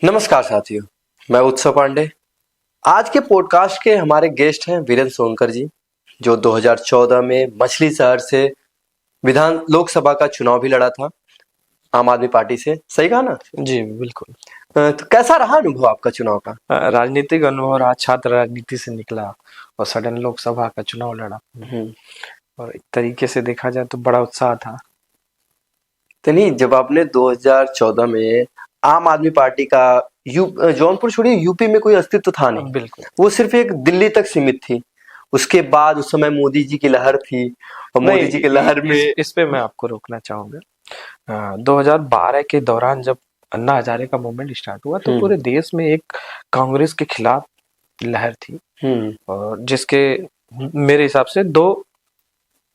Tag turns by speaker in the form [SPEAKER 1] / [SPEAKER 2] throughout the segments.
[SPEAKER 1] नमस्कार साथियों, मैं उत्सव पांडे। आज के पॉडकास्ट के हमारे गेस्ट हैं वीरेंद्र सोनकर जी, जो 2014 में मछली शहर से विधान लोकसभा का चुनाव भी लड़ा था आम आदमी पार्टी से। सही कहा ना?
[SPEAKER 2] जी बिल्कुल।
[SPEAKER 1] तो कैसा रहा अनुभव आपका चुनाव का?
[SPEAKER 2] राजनीतिक अनुभव रहा, छात्र राजनीति से निकला और सडन लोकसभा का चुनाव लड़ा और एक तरीके से देखा जाए तो बड़ा उत्साह था।
[SPEAKER 1] तो नहीं, जब आपने 2014 में आम आदमी पार्टी का जौनपुर छोड़िए, यूपी में कोई अस्तित्व था नहीं।
[SPEAKER 2] बिल्कुल।
[SPEAKER 1] वो सिर्फ एक दिल्ली तक सीमित थी। उसके बाद उस समय मोदी जी की लहर थी और मोदी जी की लहर में
[SPEAKER 2] इस पे मैं आपको रोकना चाहूंगा। 2012 के दौरान जब अन्ना हजारे का मूवमेंट स्टार्ट हुआ तो पूरे देश में एक कांग्रेस के खिलाफ लहर थी और जिसके मेरे हिसाब से दो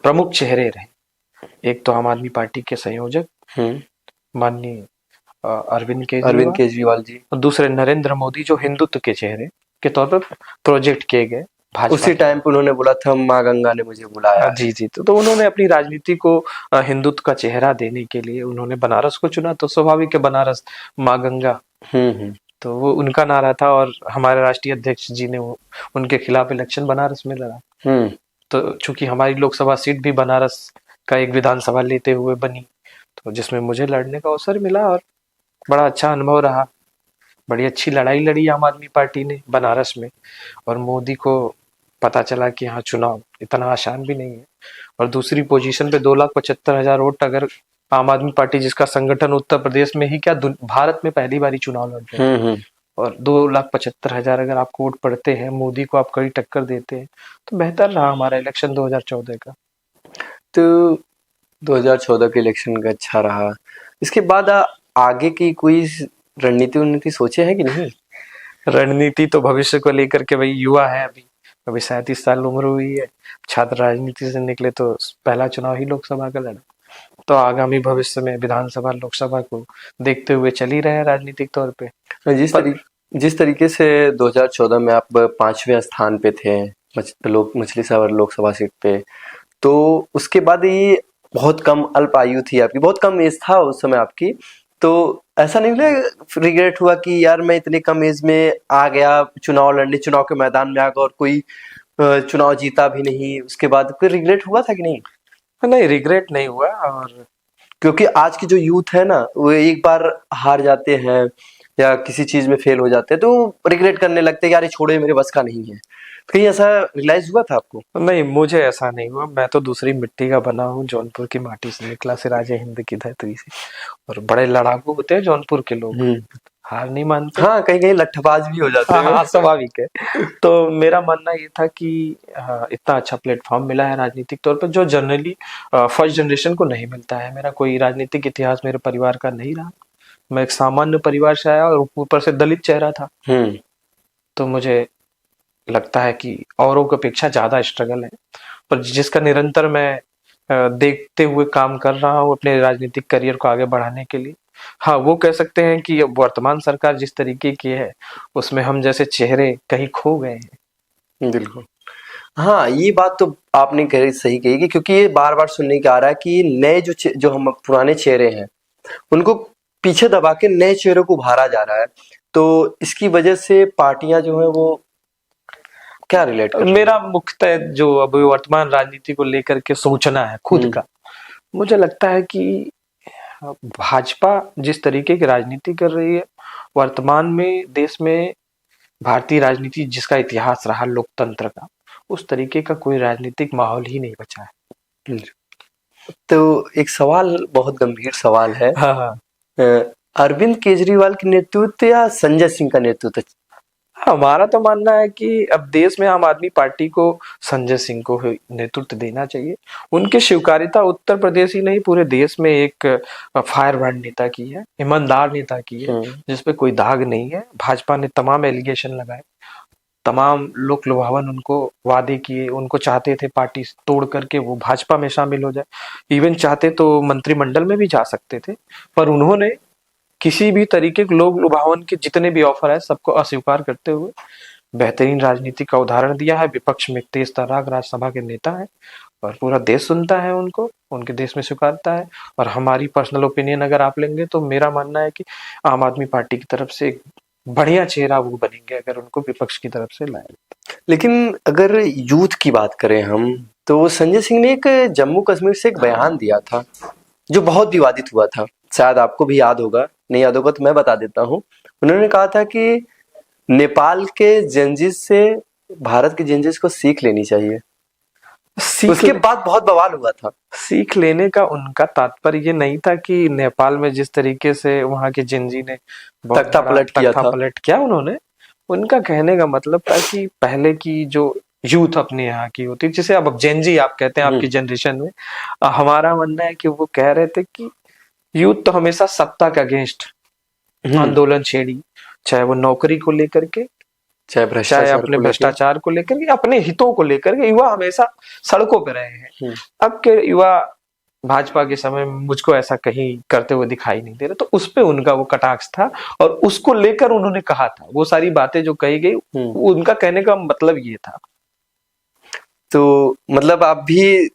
[SPEAKER 2] प्रमुख चेहरे रहे। एक तो आम आदमी पार्टी के संयोजक माननीय अरविंद
[SPEAKER 1] केजरीवाल जी,
[SPEAKER 2] और दूसरे नरेंद्र मोदी जो हिंदुत्व के चेहरे के तौर पर प्रोजेक्ट किए गए।
[SPEAKER 1] उसी टाइम पे उन्होंने बोला था माँ गंगा ने मुझे बुलाया।
[SPEAKER 2] जी जी, तो उन्होंने अपनी राजनीति को हिंदुत्व का चेहरा देने के लिए उन्होंने बनारस को चुना। तो स्वाभाविक है, बनारस माँ गंगा, तो वो उनका नारा था और हमारे राष्ट्रीय अध्यक्ष जी ने उनके खिलाफ इलेक्शन बनारस में लड़ा। तो चूंकि हमारी लोकसभा सीट भी बनारस का एक विधानसभा लेते हुए बनी, तो जिसमें मुझे लड़ने का अवसर मिला और बड़ा अच्छा अनुभव रहा। बड़ी अच्छी लड़ाई लड़ी आम आदमी पार्टी ने बनारस में और मोदी को पता चला कि हाँ, चुनाव इतना आसान भी नहीं है। और दूसरी पोजीशन पे 2,75,000 वोट, अगर आम आदमी पार्टी जिसका संगठन उत्तर प्रदेश में ही क्या भारत में पहली बारी चुनाव लड़ रहे हैं और 2,75,000 अगर आपको वोट पड़ते हैं, मोदी को आप कड़ी टक्कर देते हैं, तो बेहतर रहा हमारा इलेक्शन 2014 का।
[SPEAKER 1] तो 2014 के इलेक्शन का अच्छा रहा। इसके बाद आगे की कोई रणनीति सोचे है कि नहीं?
[SPEAKER 2] रणनीति तो भविष्य को लेकर के, भाई युवा है, अभी 37 साल उम्र हुई है, छात्र राजनीति से निकले तो पहला चुनाव ही लोकसभा का लड़ा। तो आगामी भविष्य में विधानसभा लोकसभा को देखते हुए चल ही रहे हैं राजनीतिक तौर पे।
[SPEAKER 1] जिस तरीके से 2014 में आप 5वें स्थान पे थे मछली शहर लोकसभा सीट पे, तो उसके बाद ये बहुत कम अल्प आयु थी आपकी, बहुत कम एज था उस समय आपकी। तो ऐसा नहीं लगा, रिग्रेट हुआ कि यार मैं इतने कम एज में आ गया चुनाव लड़ने, चुनाव के मैदान में आ गया और कोई चुनाव जीता भी नहीं, उसके बाद कोई रिग्रेट हुआ था कि नहीं?
[SPEAKER 2] नहीं, रिग्रेट नहीं हुआ। और
[SPEAKER 1] क्योंकि आज की जो यूथ है ना, वो एक बार हार जाते हैं या किसी चीज में फेल हो जाते हैं तो रिग्रेट करने लगते हैं, यार ये छोड़ो, मेरे बस का नहीं है। कहीं ऐसा रियलाइज हुआ था आपको?
[SPEAKER 2] नहीं, मुझे ऐसा नहीं हुआ। मैं तो दूसरी मिट्टी का बना हूँ, जौनपुर की माटी से निकला, सिराजे हिंद की धरती से। और बड़े लड़ाकू होते हैं जौनपुर के लोग, हार नहीं मानते।
[SPEAKER 1] हाँ, कहीं कहीं लट्ठबाज भी हो जाते हैं।
[SPEAKER 2] हाँ, स्वाभाविक है। तो मेरा मानना ये था कि इतना अच्छा प्लेटफॉर्म मिला है राजनीतिक तौर पर, जो जनरली फर्स्ट जनरेशन को नहीं मिलता है। मेरा कोई राजनीतिक इतिहास मेरे परिवार का नहीं रहा। मैं एक सामान्य परिवार से आया और ऊपर से दलित चेहरा था। तो मुझे लगता है कि औरों की अपेक्षा ज्यादा स्ट्रगल है, पर जिसका निरंतर मैं देखते हुए काम कर रहा हूँ अपने राजनीतिक करियर को आगे बढ़ाने के लिए। हाँ, वो कह सकते हैं कि वर्तमान सरकार जिस तरीके की है उसमें हम जैसे चेहरे कहीं खो गए हैं।
[SPEAKER 1] बिल्कुल। हाँ, ये बात तो आपने सही कही कि क्योंकि ये बार बार सुनने को आ रहा है कि नए जो हम पुराने चेहरे हैं उनको पीछे दबा के नए चेहरों को उभारा जा रहा है। तो इसकी वजह से पार्टियां जो है वो क्या रिलेट कर,
[SPEAKER 2] मेरा मुख्यतः जो अभी वर्तमान राजनीति को लेकर के सोचना है खुद का, मुझे लगता है कि भाजपा जिस तरीके की राजनीति कर रही है वर्तमान में देश में, भारतीय राजनीति जिसका इतिहास रहा लोकतंत्र का, उस तरीके का कोई राजनीतिक माहौल ही नहीं बचा है।
[SPEAKER 1] तो एक सवाल, बहुत गंभीर सवाल है।
[SPEAKER 2] हाँ।
[SPEAKER 1] अरविंद केजरीवाल के नेतृत्व या संजय सिंह का नेतृत्व?
[SPEAKER 2] हमारा तो मानना है कि अब देश में आम आदमी पार्टी को संजय सिंह को नेतृत्व देना चाहिए। उनकी स्वीकार्यता उत्तर प्रदेश ही नहीं पूरे देश में एक फायर ब्रांड नेता की है, ईमानदार नेता की है, जिसपे कोई दाग नहीं है। भाजपा ने तमाम एलिगेशन लगाए, तमाम लोक लुभावन उनको वादे किए, उनको चाहते थे पार्टी तोड़ करके वो भाजपा में शामिल हो जाए। इवन चाहते तो मंत्रिमंडल में भी जा सकते थे, पर उन्होंने किसी भी तरीके के लोक लुभावन के जितने भी ऑफर है सबको अस्वीकार करते हुए बेहतरीन राजनीति का उदाहरण दिया है। विपक्ष में तेज तर्राक राज्यसभा के नेता है और पूरा देश सुनता है उनको, उनके देश में स्वीकारता है। और हमारी पर्सनल ओपिनियन अगर आप लेंगे तो मेरा मानना है कि आम आदमी पार्टी की तरफ से एक बढ़िया चेहरा वो बनेंगे अगर उनको विपक्ष की तरफ से लाया।
[SPEAKER 1] लेकिन अगर यूथ की बात करें हम, तो संजय सिंह ने एक जम्मू कश्मीर से एक बयान दिया था जो बहुत विवादित हुआ था। शायद आपको भी याद होगा, नहीं याद होगा तो मैं बता देता हूँ। उन्होंने कहा था कि नेपाल के जेनजिस से भारत के जेनजिस को सीख लेनी चाहिए। उसके बाद बहुत बवाल हुआ था।
[SPEAKER 2] सीख लेने का उनका तात्पर्य ये नहीं था कि नेपाल में जिस तरीके से वहां के जिंजी ने
[SPEAKER 1] तख्ता
[SPEAKER 2] पलट किया उन्होंने, उनका कहने का मतलब था कि पहले की जो यूथ अपने यहाँ की होती, जिसे अब जेनजी आप कहते हैं आपकी जनरेशन में, हमारा मानना है कि वो कह रहे थे कि यूथ तो हमेशा सत्ता के अगेंस्ट आंदोलन छेड़ी, चाहे वो नौकरी को लेकर के, चाहे अपने भ्रष्टाचार को लेकर के, अपने हितों को लेकर के युवा हमेशा सड़कों पे रहे हैं। अब के युवा भाजपा के समय में मुझको ऐसा कहीं करते हुए दिखाई नहीं दे रहा, तो उस पे उनका वो कटाक्ष था और उसको लेकर उन्होंने कहा था। वो सारी बातें जो कही गई, उनका कहने का मतलब ये था।
[SPEAKER 1] तो मतलब आप भी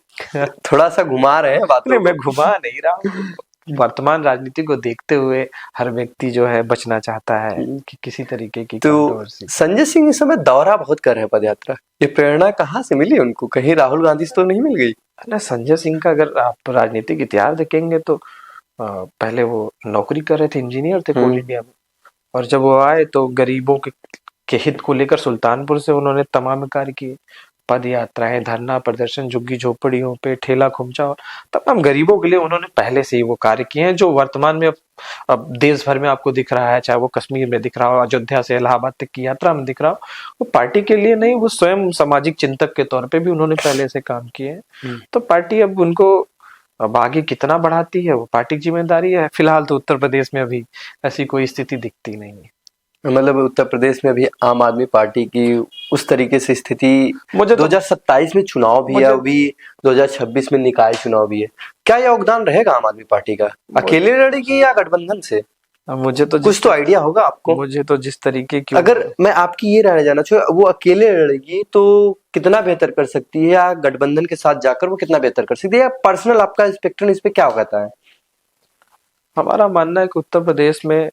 [SPEAKER 1] थोड़ा सा घुमा रहे हैं बातों।
[SPEAKER 2] नहीं, मैं घुमा नहीं रहा हूँ। वर्तमान राजनीति को देखते हुए हर व्यक्ति जो है बचना चाहता है कि किसी तरीके की
[SPEAKER 1] कंट्रोवर्सी। तो संजय सिंह इस समय दौरा बहुत कर रहे हैं, पदयात्रा। ये प्रेरणा कहाँ से मिली उनको? कहीं राहुल गांधी से तो नहीं मिल गई
[SPEAKER 2] ना? संजय सिंह का अगर आप राजनीतिक इतिहास देखेंगे तो पहले वो नौकरी कर रहे थे, इंजीनियर थे कोल इंडिया में, और जब वो आए तो गरीबों के हित को लेकर सुल्तानपुर से उन्होंने तमाम कार्य किए। पद यात्राएं, धरना प्रदर्शन, झुग्गी झोपड़ियों पे ठेला खुमचा, तमाम गरीबों के लिए उन्होंने पहले से ही वो कार्य किए हैं, जो वर्तमान में अब देश भर में आपको दिख रहा है। चाहे वो कश्मीर में दिख रहा हो, अयोध्या से इलाहाबाद तक की यात्रा में दिख रहा हो, वो पार्टी के लिए नहीं, वो स्वयं सामाजिक चिंतक के तौर पे भी उन्होंने पहले से काम किए हैं। तो पार्टी अब उनको अब आगे कितना बढ़ाती है वो पार्टी की जिम्मेदारी है। फिलहाल तो उत्तर प्रदेश में अभी ऐसी कोई स्थिति दिखती नहीं है।
[SPEAKER 1] मतलब उत्तर प्रदेश में अभी आम आदमी पार्टी की उस तरीके से स्थिति, मुझे 2027 में चुनाव भी है, अभी 2026 में निकाय चुनाव भी है। क्या योगदान रहेगा आम आदमी पार्टी का? अकेले लड़ेगी या गठबंधन से?
[SPEAKER 2] मुझे तो
[SPEAKER 1] कुछ तो आइडिया होगा आपको।
[SPEAKER 2] मुझे तो जिस तरीके की,
[SPEAKER 1] अगर मैं आपकी ये राय जानना चाहूँ, वो अकेले लड़ेगी तो कितना बेहतर कर सकती है, या गठबंधन के साथ जाकर वो कितना बेहतर कर सकती है, या पर्सनल आपका स्पेक्ट्रम इस पे क्या कहता है?
[SPEAKER 2] हमारा मानना है कि उत्तर प्रदेश में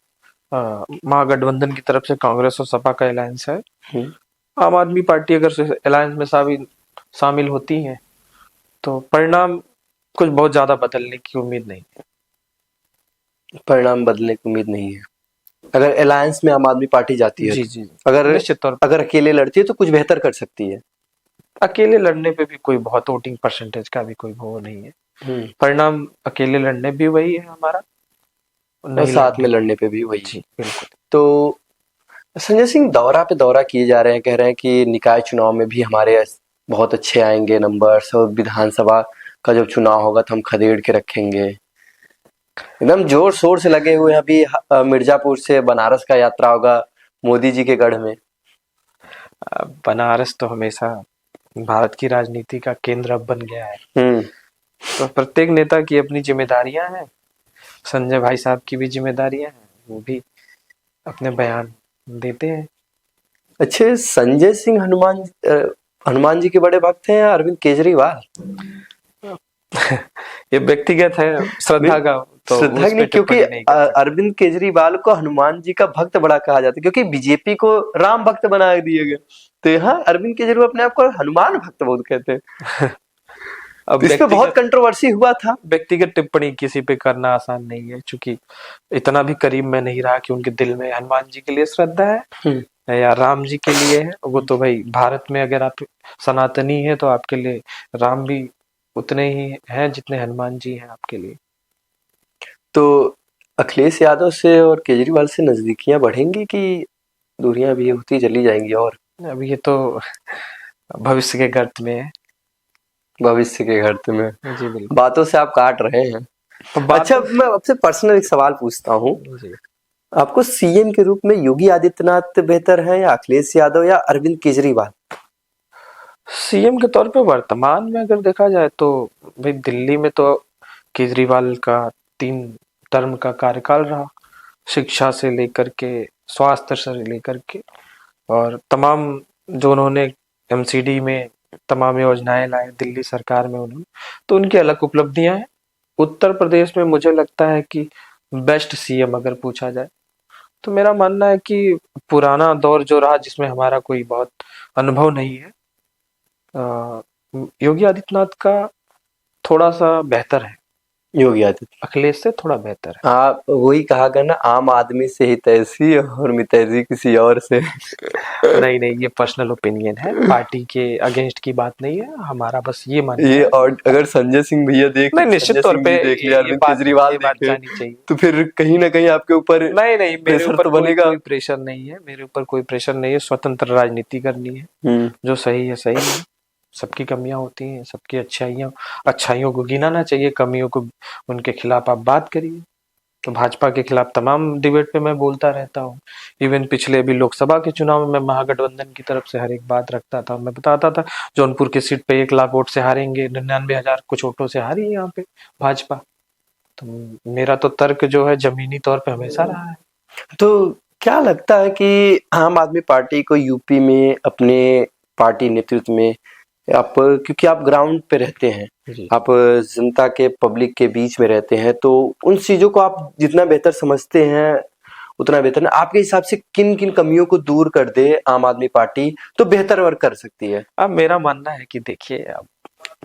[SPEAKER 2] महागठबंधन की तरफ से कांग्रेस और सपा का अलायंस है। आम आदमी पार्टी अगर अलायंस में शामिल होती है तो परिणाम कुछ बहुत ज्यादा बदलने की उम्मीद नहीं है।
[SPEAKER 1] परिणाम बदलने की उम्मीद नहीं है अगर अलायंस में आम आदमी पार्टी जाती है।
[SPEAKER 2] जी।
[SPEAKER 1] अगर निश्चित तौर पर अगर अकेले लड़ती है तो कुछ बेहतर कर सकती है।
[SPEAKER 2] अकेले लड़ने पे भी कोई बहुत वोटिंग परसेंटेज का भी कोई वो नहीं है। परिणाम अकेले लड़ने भी वही है हमारा,
[SPEAKER 1] और साथ में लड़ने पे भी वही।
[SPEAKER 2] जी बिल्कुल।
[SPEAKER 1] तो संजय सिंह दौरा पे दौरा किए जा रहे हैं, कह रहे हैं कि निकाय चुनाव में भी हमारे बहुत अच्छे आएंगे नंबर्स, और विधानसभा का जब चुनाव होगा तो हम खदेड़ के रखेंगे। एकदम जोर शोर से लगे हुए हैं। अभी मिर्जापुर से बनारस का यात्रा होगा मोदी जी के गढ़ में।
[SPEAKER 2] बनारस तो हमेशा भारत की राजनीति का केंद्र अब बन गया है। तो प्रत्येक नेता की अपनी जिम्मेदारियां हैं, संजय भाई साहब की भी जिम्मेदारियां हैं, वो भी अपने बयान देते हैं।
[SPEAKER 1] अच्छे, संजय सिंह हनुमान जी के बड़े भक्त हैं या अरविंद केजरीवाल?
[SPEAKER 2] ये व्यक्तिगत है, श्रद्धा का तो
[SPEAKER 1] श्रद्धा नहीं, क्योंकि अरविंद केजरीवाल को हनुमान जी का भक्त बड़ा कहा जाता है, क्योंकि बीजेपी को राम भक्त बना दिए गए। तो यहाँ अरविंद केजरीवाल अपने आप को हनुमान भक्त बहुत कहते हैं। अब इस पे बहुत कंट्रोवर्सी हुआ था।
[SPEAKER 2] व्यक्तिगत टिप्पणी किसी पे करना आसान नहीं है, क्योंकि इतना भी करीब में नहीं रहा कि उनके दिल में हनुमान जी के लिए श्रद्धा है या राम जी के लिए है। वो तो भाई भारत में अगर आप सनातनी है तो आपके लिए राम भी उतने ही हैं जितने हनुमान जी हैं आपके लिए।
[SPEAKER 1] तो अखिलेश यादव से और केजरीवाल से नजदीकियां बढ़ेंगी कि दूरियां भी होती चली जाएंगी? और
[SPEAKER 2] अब ये तो भविष्य के गर्त में है।
[SPEAKER 1] भविष्य के गर्त में
[SPEAKER 2] जी बिल्कुल।
[SPEAKER 1] बातों से आप काट रहे हैं। अच्छा, मैं आपसे पर्सनल एक सवाल पूछता हूँ। आपको सीएम के रूप में योगी आदित्यनाथ बेहतर है या अखिलेश यादव या अरविंद केजरीवाल?
[SPEAKER 2] सीएम के तौर पे वर्तमान में अगर देखा जाए तो भाई दिल्ली में तो केजरीवाल का 3 टर्म का कार्यकाल रहा, शिक्षा से लेकर के स्वास्थ्य से लेकर के, और तमाम जो उन्होंने एमसीडी में तमाम योजनाएं लाए दिल्ली सरकार में उन्होंने, तो उनकी अलग उपलब्धियां हैं। उत्तर प्रदेश में मुझे लगता है कि बेस्ट सीएम अगर पूछा जाए तो मेरा मानना है कि पुराना दौर जो रहा जिसमें हमारा कोई बहुत अनुभव नहीं है, योगी आदित्यनाथ का थोड़ा सा बेहतर है,
[SPEAKER 1] योगी आदित्य,
[SPEAKER 2] अखिलेश से थोड़ा बेहतर है।
[SPEAKER 1] आप वही कहा गया ना, आम आदमी से हितैषी और मितैषी किसी और से।
[SPEAKER 2] नहीं नहीं, ये पर्सनल ओपिनियन है, पार्टी के अगेंस्ट की बात नहीं है, हमारा बस ये मानना
[SPEAKER 1] ये
[SPEAKER 2] है।
[SPEAKER 1] और अगर संजय सिंह भैया देख,
[SPEAKER 2] नहीं, निश्चित
[SPEAKER 1] संजय
[SPEAKER 2] तौर
[SPEAKER 1] सिंह
[SPEAKER 2] पे
[SPEAKER 1] जी देख ले,
[SPEAKER 2] ये
[SPEAKER 1] अरविंद
[SPEAKER 2] बात
[SPEAKER 1] केजरीवाल देखे,
[SPEAKER 2] जानी चाहिए।
[SPEAKER 1] तो फिर कहीं ना कहीं आपके ऊपर
[SPEAKER 2] नहीं नहीं, मेरे
[SPEAKER 1] प्रेशर
[SPEAKER 2] ऊपर
[SPEAKER 1] तो
[SPEAKER 2] कोई
[SPEAKER 1] बनेगा।
[SPEAKER 2] प्रेशर नहीं है, मेरे ऊपर कोई प्रेशर नहीं है, स्वतंत्र राजनीति करनी है, जो सही है सही है। सबकी कमियां होती हैं, सबकी अच्छाइयों को गिनाना चाहिए, कमियों को, उनके खिलाफ आप बात करिए। तो भाजपा के खिलाफ तमाम डिबेट पे मैं बोलता रहता हूँ। इवन पिछले अभी लोकसभा के चुनाव में मैं महागठबंधन की तरफ से हर एक बात रखता था। मैं बताता था जौनपुर की सीट पे 1 लाख वोट से हारेंगे, 99,000 कुछ वोटों से हारी यहाँ पे भाजपा। तो मेरा तो तर्क जो है जमीनी तौर पे हमेशा रहा है।
[SPEAKER 1] तो क्या लगता है कि आम आदमी पार्टी को यूपी में अपने पार्टी नेतृत्व में, आप क्योंकि आप ग्राउंड पे रहते हैं, आप जनता के पब्लिक के बीच में रहते हैं, तो उन चीजों को आप जितना बेहतर समझते हैं उतना बेहतर है। आपके हिसाब से किन किन कमियों को दूर कर दे आम आदमी पार्टी तो बेहतर वर्क कर सकती है?
[SPEAKER 2] अब मेरा मानना है कि देखिए, अब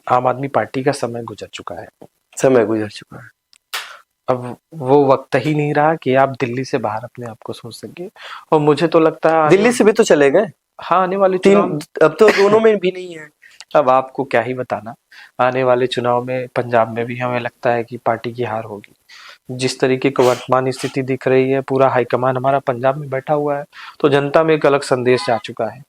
[SPEAKER 2] आम आदमी पार्टी का समय गुजर चुका है,
[SPEAKER 1] समय गुजर चुका है।
[SPEAKER 2] अब वो वक्त ही नहीं रहा कि आप दिल्ली से बाहर अपने आप को सोच सके। और मुझे तो लगता है
[SPEAKER 1] दिल्ली से भी तो चले गए।
[SPEAKER 2] हाँ, आने वाले
[SPEAKER 1] तीन, अब तो दोनों में भी नहीं है।
[SPEAKER 2] अब आपको क्या ही बताना, आने वाले चुनाव में पंजाब में भी हमें लगता है कि पार्टी की हार होगी। जिस तरीके की वर्तमान स्थिति दिख रही है, पूरा हाईकमान हमारा पंजाब में बैठा हुआ है, तो जनता में एक अलग संदेश जा चुका है।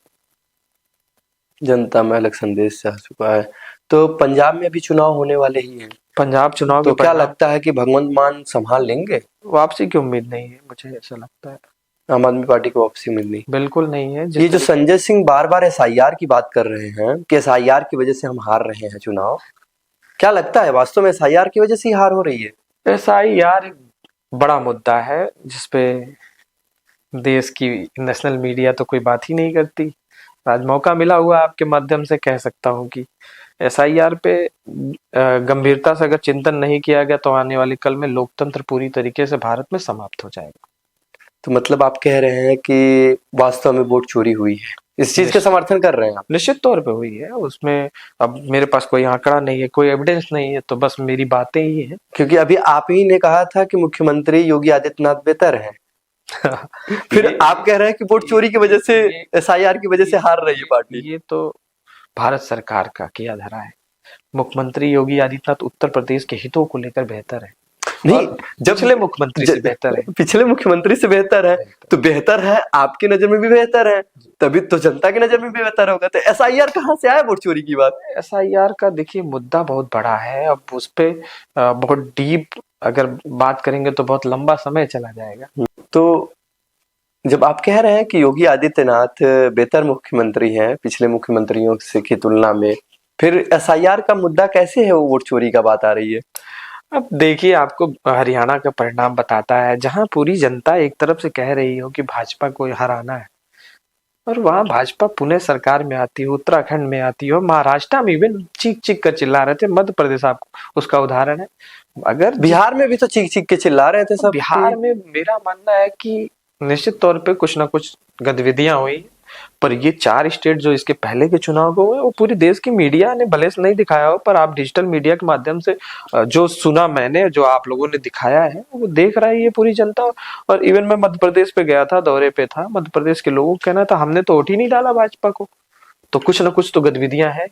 [SPEAKER 1] जनता में अलग संदेश जा चुका है। तो पंजाब में भी चुनाव होने वाले ही हैं।
[SPEAKER 2] पंजाब चुनाव
[SPEAKER 1] तो क्या लगता है कि भगवंत मान संभाल लेंगे?
[SPEAKER 2] वापसी की उम्मीद नहीं है, मुझे ऐसा लगता है।
[SPEAKER 1] आम आदमी पार्टी को वापसी उम्मीद नहीं,
[SPEAKER 2] बिल्कुल नहीं है।
[SPEAKER 1] ये जो संजय सिंह बार बार एसआईआर की बात कर रहे हैं कि एसआईआर की वजह से हम हार रहे हैं चुनाव, क्या लगता है वास्तव में एसआईआर की वजह से ही हार हो रही है?
[SPEAKER 2] एसआईआर एक बड़ा मुद्दा है जिसपे देश की नेशनल मीडिया तो कोई बात ही नहीं करती। आज मौका मिला हुआ आपके माध्यम से कह सकता हूँ कि एसआईआर पे गंभीरता से अगर चिंतन नहीं किया गया तो आने वाले कल में लोकतंत्र पूरी तरीके से भारत में समाप्त हो जाएगा।
[SPEAKER 1] तो मतलब आप कह रहे हैं कि वास्तव में वोट चोरी हुई है, इस चीज का समर्थन कर रहे हैं आप?
[SPEAKER 2] निश्चित तौर पे हुई है, उसमें अब मेरे पास कोई आंकड़ा नहीं है, कोई एविडेंस नहीं है, तो बस मेरी बातें ही है।
[SPEAKER 1] क्योंकि अभी आप ही ने कहा था कि मुख्यमंत्री योगी आदित्यनाथ बेहतर है। फिर आप कह रहे हैं कि वोट चोरी की वजह से, एसआईआर की वजह से हार रही है पार्टी।
[SPEAKER 2] ये तो भारत सरकार का किया धरा है। मुख्यमंत्री योगी आदित्यनाथ उत्तर प्रदेश के हितों को लेकर बेहतर है।
[SPEAKER 1] नहीं, जब
[SPEAKER 2] पिछले मुख्यमंत्री से बेहतर है,
[SPEAKER 1] पिछले मुख्यमंत्री से बेहतर है, तो बेहतर है आपकी नजर में भी बेहतर है, तभी तो जनता की नजर में भी बेहतर होगा। तो एसआईआर कहाँ से आया वोट चोरी की बात?
[SPEAKER 2] एसआईआर का देखिए मुद्दा बहुत बड़ा है, अब उस पे बहुत डीप अगर बात करेंगे तो बहुत लंबा समय चला जाएगा।
[SPEAKER 1] तो जब आप कह रहे हैं कि योगी आदित्यनाथ बेहतर मुख्यमंत्री हैं पिछले मुख्यमंत्रियों से की तुलना में, फिर एसआईआर का मुद्दा कैसे है वो वोट चोरी का बात आ रही है?
[SPEAKER 2] अब देखिए, आपको हरियाणा का परिणाम बताता है, जहां पूरी जनता एक तरफ से कह रही हो कि भाजपा को हराना है, और वहां भाजपा पुणे सरकार में आती हो, उत्तराखंड में आती हो, महाराष्ट्र में इवन चीख चीख कर चिल्ला रहे थे, मध्य प्रदेश आपको उसका उदाहरण है। अगर
[SPEAKER 1] बिहार में भी तो चीख चीख के चिल्ला रहे थे सब।
[SPEAKER 2] बिहार में मेरा मानना है कि निश्चित तौर पे कुछ ना कुछ गतिविधियां हुई, पर ये 4 स्टेट जो इसके पहले के चुनाव को हुए, वो पूरी देश की मीडिया ने भले से नहीं दिखाया हो, पर आप डिजिटल मीडिया के माध्यम से जो सुना मैंने, जो आप लोगों ने दिखाया है, वो देख रहा है ये पूरी जनता। और इवन मैं मध्य प्रदेश पे गया था, दौरे पे था, मध्य प्रदेश के लोगों का कहना था हमने तो वोट ही नहीं डाला भाजपा को। तो कुछ ना कुछ तो गतिविधियां हैं।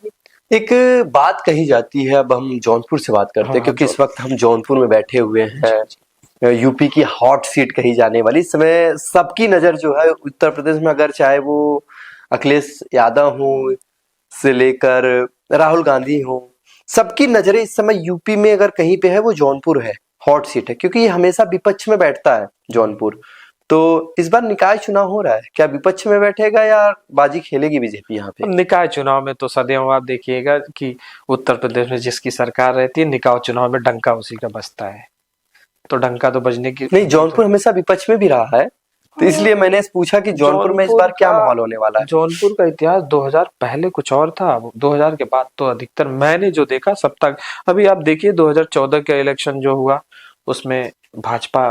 [SPEAKER 1] एक बात कही जाती है, अब हम जौनपुर से बात करते हैं, क्योंकि इस वक्त हम जौनपुर में बैठे हुए हैं, यूपी की हॉट सीट कही जाने वाली। इस समय सबकी नजर जो है उत्तर प्रदेश में, अगर चाहे वो अखिलेश यादव हो से लेकर राहुल गांधी हो, सबकी नजरें इस समय यूपी में अगर कहीं पे है वो जौनपुर है, हॉट सीट है, क्योंकि ये हमेशा विपक्ष में बैठता है जौनपुर। तो इस बार निकाय चुनाव हो रहा है, क्या विपक्ष में बैठेगा या बाजी खेलेगी बीजेपी यहाँ पे?
[SPEAKER 2] निकाय चुनाव में तो सदैव आप देखिएगा कि उत्तर प्रदेश में जिसकी सरकार रहती है, निकाय चुनाव में डंका उसी का बजता है, तो डंका तो बजने की
[SPEAKER 1] नहीं। जौनपुर हमेशा विपक्ष में भी रहा है, तो इसलिए मैंने पूछा कि जौनपुर में इस बार क्या माहौल होने वाला है।
[SPEAKER 2] जौनपुर का इतिहास 2000 पहले कुछ और था, 2000 के बाद तो अधिकतर मैंने जो देखा सब तक। अभी आप देखिए 2014 का इलेक्शन जो हुआ, उसमें भाजपा